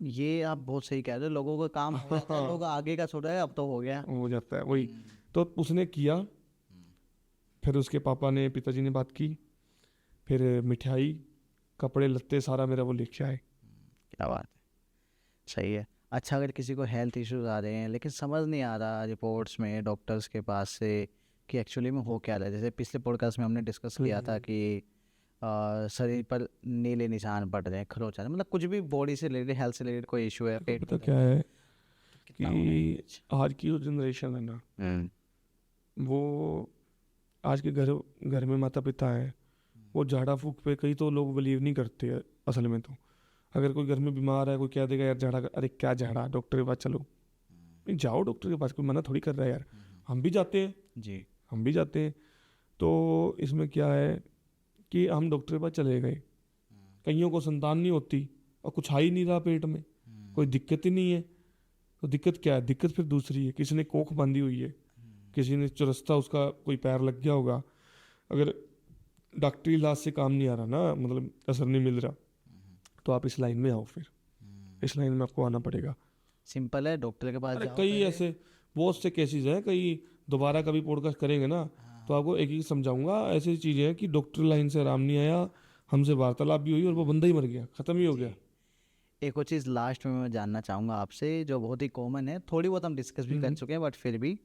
Speaker 1: ये आप बहुत सही कह रहे हो, लोगों का काम हो जाता है, लोग आगे का छोड़ा है, अब तो हो गया।
Speaker 2: हो जाता है वही। तो उसने किया, फिर उसके पापा ने, पिताजी ने बात की, फिर मिठाई, कपड़े लत्ते सारा मेरा वो लेके आए।
Speaker 1: क्या बात है, सही है। अच्छा, अगर किसी को हेल्थ इश्यूज आ रहे हैं लेकिन समझ नहीं आ रहा रिपोर्ट्स में डॉक्टर्स के पास से कि एक्चुअली में हो क्या रहा है, जैसे पिछले पॉडकास्ट में हमने डिस्कस किया था कि शरीर पर नीले निशान पड़ रहे हैं, खरोच आ रहा है, मतलब कुछ भी बॉडी से रिलेटेड, हेल्थ से रिलेटेड कोई इशू है, पेट
Speaker 2: पता
Speaker 1: में
Speaker 2: क्या है
Speaker 1: कितना होना
Speaker 2: कि
Speaker 1: है?
Speaker 2: आज की जो जनरेशन है ना, वो आज के घर में माता पिता है, वो झाड़ा फूक पे कई तो लोग बिलीव नहीं करते हैं असल में। तो अगर कोई घर में बीमार है, कोई कह देगा यार झाड़ा अरे क्या झाड़ा, डॉक्टर के पास चलो, नहीं जाओ डॉक्टर के पास, कोई मना थोड़ी कर रहा है यार, हम भी जाते हैं,
Speaker 1: जी।
Speaker 2: हम भी जाते हैं। तो इसमें क्या है कि हम डॉक्टर के पास चले गए, कईयों को संतान नहीं होती और कुछ आ ही नहीं रहा पेट में, कोई दिक्कत ही नहीं है, तो दिक्कत क्या है, दिक्कत फिर दूसरी है, किसी ने कोख बांधी हुई है, किसी ने चुरस्ता उसका कोई पैर लग गया होगा। अगर डॉक्टरी इलाज से काम नहीं आ रहा ना, मतलब असर नहीं मिल रहा, तो आप इस लाइन में आओ, फिर इस लाइन में आपको आना पड़ेगा।
Speaker 1: सिंपल है, डॉक्टर के पास
Speaker 2: अरे
Speaker 1: जाओ
Speaker 2: कई
Speaker 1: पहले।
Speaker 2: ऐसे बहुत से केसेस हैं, कई दोबारा कभी पॉडकास्ट करेंगे ना तो आपको एक एक समझाऊंगा, ऐसी चीज़ें हैं कि डॉक्टर लाइन से आराम नहीं आया, हमसे वार्तालाप भी हुई और वो बंदा ही मर गया, ख़त्म ही हो गया।
Speaker 1: एक और चीज़ लास्ट में मैं जानना चाहूँगा आपसे, जो बहुत ही कॉमन है, थोड़ी बहुत हम डिस्कस भी कर चुके हैं, बट फिर भी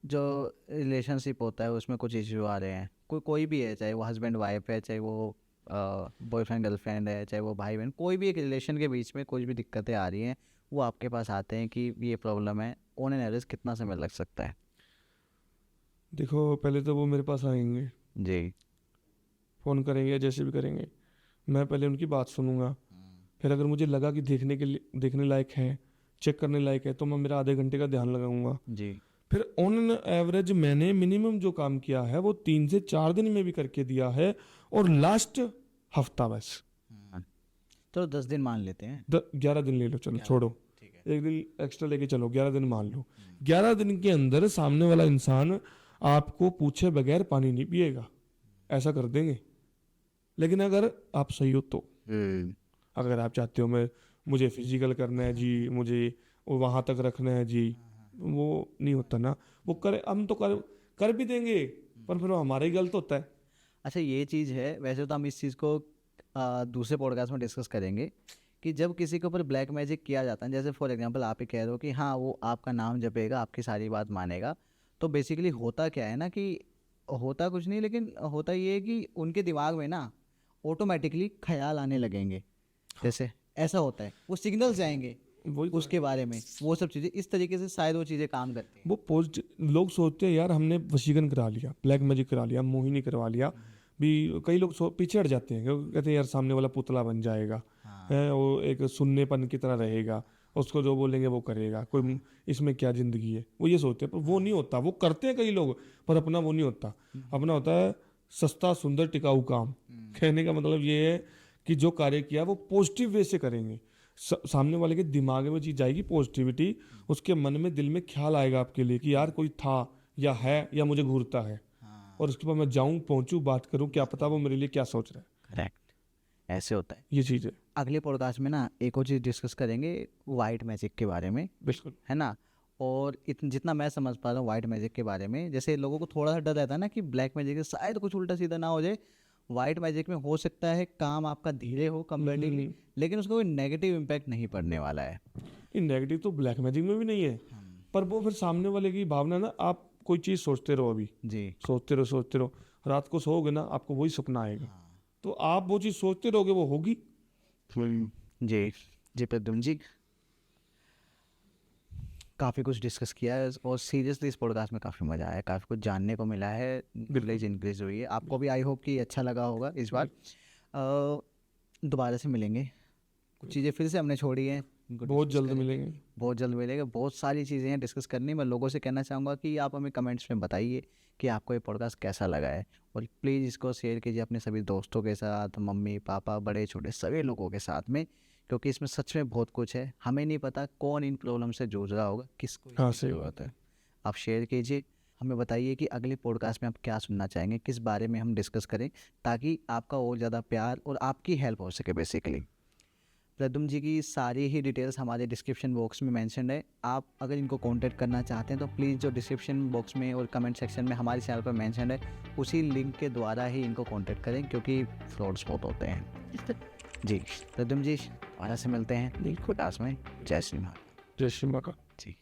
Speaker 1: जो रिलेशनशिप होता है उसमें कुछ इश्यू आ रहे हैं, कोई भी है, चाहे वो हस्बैंड वाइफ है, चाहे वो बॉयफ्रेंड गर्लफ्रेंड है, चाहे वो भाई बहन, कोई भी एक रिलेशन के बीच में कुछ भी दिक्कतें आ रही हैं, वो आपके पास आते हैं कि ये प्रॉब्लम है, ऑन एन एवरेज कितना समय लग सकता है?
Speaker 2: देखो पहले तो वो मेरे पास आएंगे,
Speaker 1: जी।
Speaker 2: फ़ोन करेंगे या जैसे भी करेंगे, मैं पहले उनकी बात सुनूंगा, फिर अगर मुझे लगा कि देखने लायक है, चेक करने लायक है, तो मैं मेरा आधे घंटे का ध्यान लगाऊंगा।
Speaker 1: जी।
Speaker 2: फिर ऑन एवरेज मैंने मिनिमम जो काम किया है वो 3 से 4 दिन में भी करके दिया है, और लास्ट हफ्ता बस।
Speaker 1: तो 10 दिन मान लेते हैं।
Speaker 2: 11 दिन ले लो, चलो छोड़ो,
Speaker 1: ठीक है।
Speaker 2: एक दिन एक्स्ट्रा लेके चलो, 11 दिन मान लो। 11 दिन के अंदर सामने वाला इंसान आपको पूछे बगैर पानी नहीं पिएगा, ऐसा कर देंगे। लेकिन अगर आप सही हो तो, अगर आप चाहते हो मुझे फिजिकल करना है जी, मुझे वहाँ तक रखना है जी, वो नहीं होता ना, वो हम तो कर भी देंगे, पर फिर वो हमारा ही गलत होता है।
Speaker 1: अच्छा, ये चीज़ है, वैसे तो हम इस चीज़ को दूसरे पॉडकास्ट में डिस्कस करेंगे कि जब किसी के ऊपर ब्लैक मैजिक किया जाता है, जैसे फॉर एग्जांपल आप ही कह रहे हो कि हाँ वो आपका नाम जपेगा, आपकी सारी बात मानेगा, तो बेसिकली होता क्या है ना कि होता कुछ नहीं, लेकिन होता ये है कि उनके दिमाग में ना ऑटोमेटिकली ख्याल आने लगेंगे, जैसे ऐसा होता है, वो सिग्नल्स जाएंगे
Speaker 2: वही तो है।
Speaker 1: उसके बारे में, वो सब चीज़ें इस तरीके से शायद वो चीज़ें काम करती हैं।
Speaker 2: वो पॉजिटिव लोग सोचते हैं यार हमने वशीकरण करा लिया, ब्लैक मैजिक करा लिया, मोहिनी करवा लिया भी। कई लोग पीछे हट जाते हैं क्योंकि कहते हैं यार सामने वाला पुतला बन जाएगा, है वो एक सुन्नेपन की तरह रहेगा, उसको जो बोलेंगे वो करेगा, कोई इसमें क्या जिंदगी है, वो ये सोचते हैं। पर वो नहीं होता, वो करते हैं कई लोग, पर अपना वो नहीं होता। अपना होता है सस्ता सुंदर टिकाऊ काम। कहने का मतलब ये है कि जो कार्य किया वो पॉजिटिव वे से करेंगे। सामने वाले के दिमाग में चीज जाएगी पॉजिटिविटी, उसके मन में दिल में ख्याल आएगा आपके लिए कि यार कोई था या है या मुझे घूरता है, और उसके बाद मैं जाऊं पहुंचूं बात करूं, क्या पता वो मेरे लिए क्या सोच रहा है।
Speaker 1: करेक्ट, ऐसे होता है।
Speaker 2: ये चीज़ है।
Speaker 1: अगले पॉडकास्ट में ना एक और चीज़ डिस्कस करेंगे, वाइट मैजिक के बारे में,
Speaker 2: बिल्कुल।
Speaker 1: है ना। और जितना मैं समझ पा रहा हूँ वाइट मैजिक के बारे में, जैसे लोगों को थोड़ा सा डर रहता है ना कि ब्लैक मैजिक से शायद कुछ उल्टा सीधा ना हो जाए, वाइट मैजिक में हो सकता है काम आपका धीरे हो कंपेरेटिवली, लेकिन उसका कोई नेगेटिव इम्पैक्ट नहीं पड़ने वाला है।
Speaker 2: ये नेगेटिव तो ब्लैक मैजिक में भी नहीं है, पर वो फिर सामने वाले की भावना ना, आप कोई चीज़ सोचते रहो, अभी
Speaker 1: जी
Speaker 2: सोचते रहो, रात को सोओगे ना आपको वही सपना आएगा, तो आप वो चीज़ सोचते रहोगे वो होगी।
Speaker 1: जी जी प्रद्युम्न जी, काफ़ी कुछ डिस्कस किया है और सीरियसली इस पॉडकास्ट में काफ़ी मज़ा आया, काफ़ी कुछ जानने को मिला है, नॉलेज इंक्रीज हुई है। आपको भी आई होप कि अच्छा लगा होगा। इस बार दोबारा से मिलेंगे, कुछ चीज़ें फिर से हमने छोड़ी हैं, इनको
Speaker 2: बहुत
Speaker 1: discuss
Speaker 2: जल्द
Speaker 1: करेंगे।
Speaker 2: मिलेंगे।
Speaker 1: बहुत जल्द मिलेगा, बहुत सारी चीज़ें हैं डिस्कस करनी। मैं लोगों से कहना चाहूँगा कि आप हमें कमेंट्स में बताइए कि आपको ये पॉडकास्ट कैसा लगा है, और प्लीज़ इसको शेयर कीजिए अपने सभी दोस्तों के साथ, मम्मी पापा बड़े छोटे सभी लोगों के साथ में, क्योंकि इसमें सच में बहुत कुछ है। हमें नहीं पता कौन इन प्रॉब्लम से जूझ रहा होगा, किसको
Speaker 2: हाँ,
Speaker 1: इसकी
Speaker 2: सही
Speaker 1: ज़रूरत है। आप शेयर कीजिए, हमें बताइए कि अगले पॉडकास्ट में आप क्या सुनना चाहेंगे, किस बारे में हम डिस्कस करें, ताकि आपका और ज़्यादा प्यार और आपकी हेल्प हो सके बेसिकली। प्रद्युम्न जी की सारी ही डिटेल्स हमारे डिस्क्रिप्शन बॉक्स में मेंशन है। आप अगर इनको कांटेक्ट करना चाहते हैं तो प्लीज़ जो डिस्क्रिप्शन बॉक्स में और कमेंट सेक्शन में हमारे चैनल पर मेंशन है, उसी लिंक के द्वारा ही इनको कांटेक्ट करें, क्योंकि फ्रॉड्स बहुत होते हैं। जी प्रद्युम्न जी, दोबारा से मिलते हैं क्लास में। जय श्री महाराज।
Speaker 2: जय श्री माँ का।
Speaker 1: जी।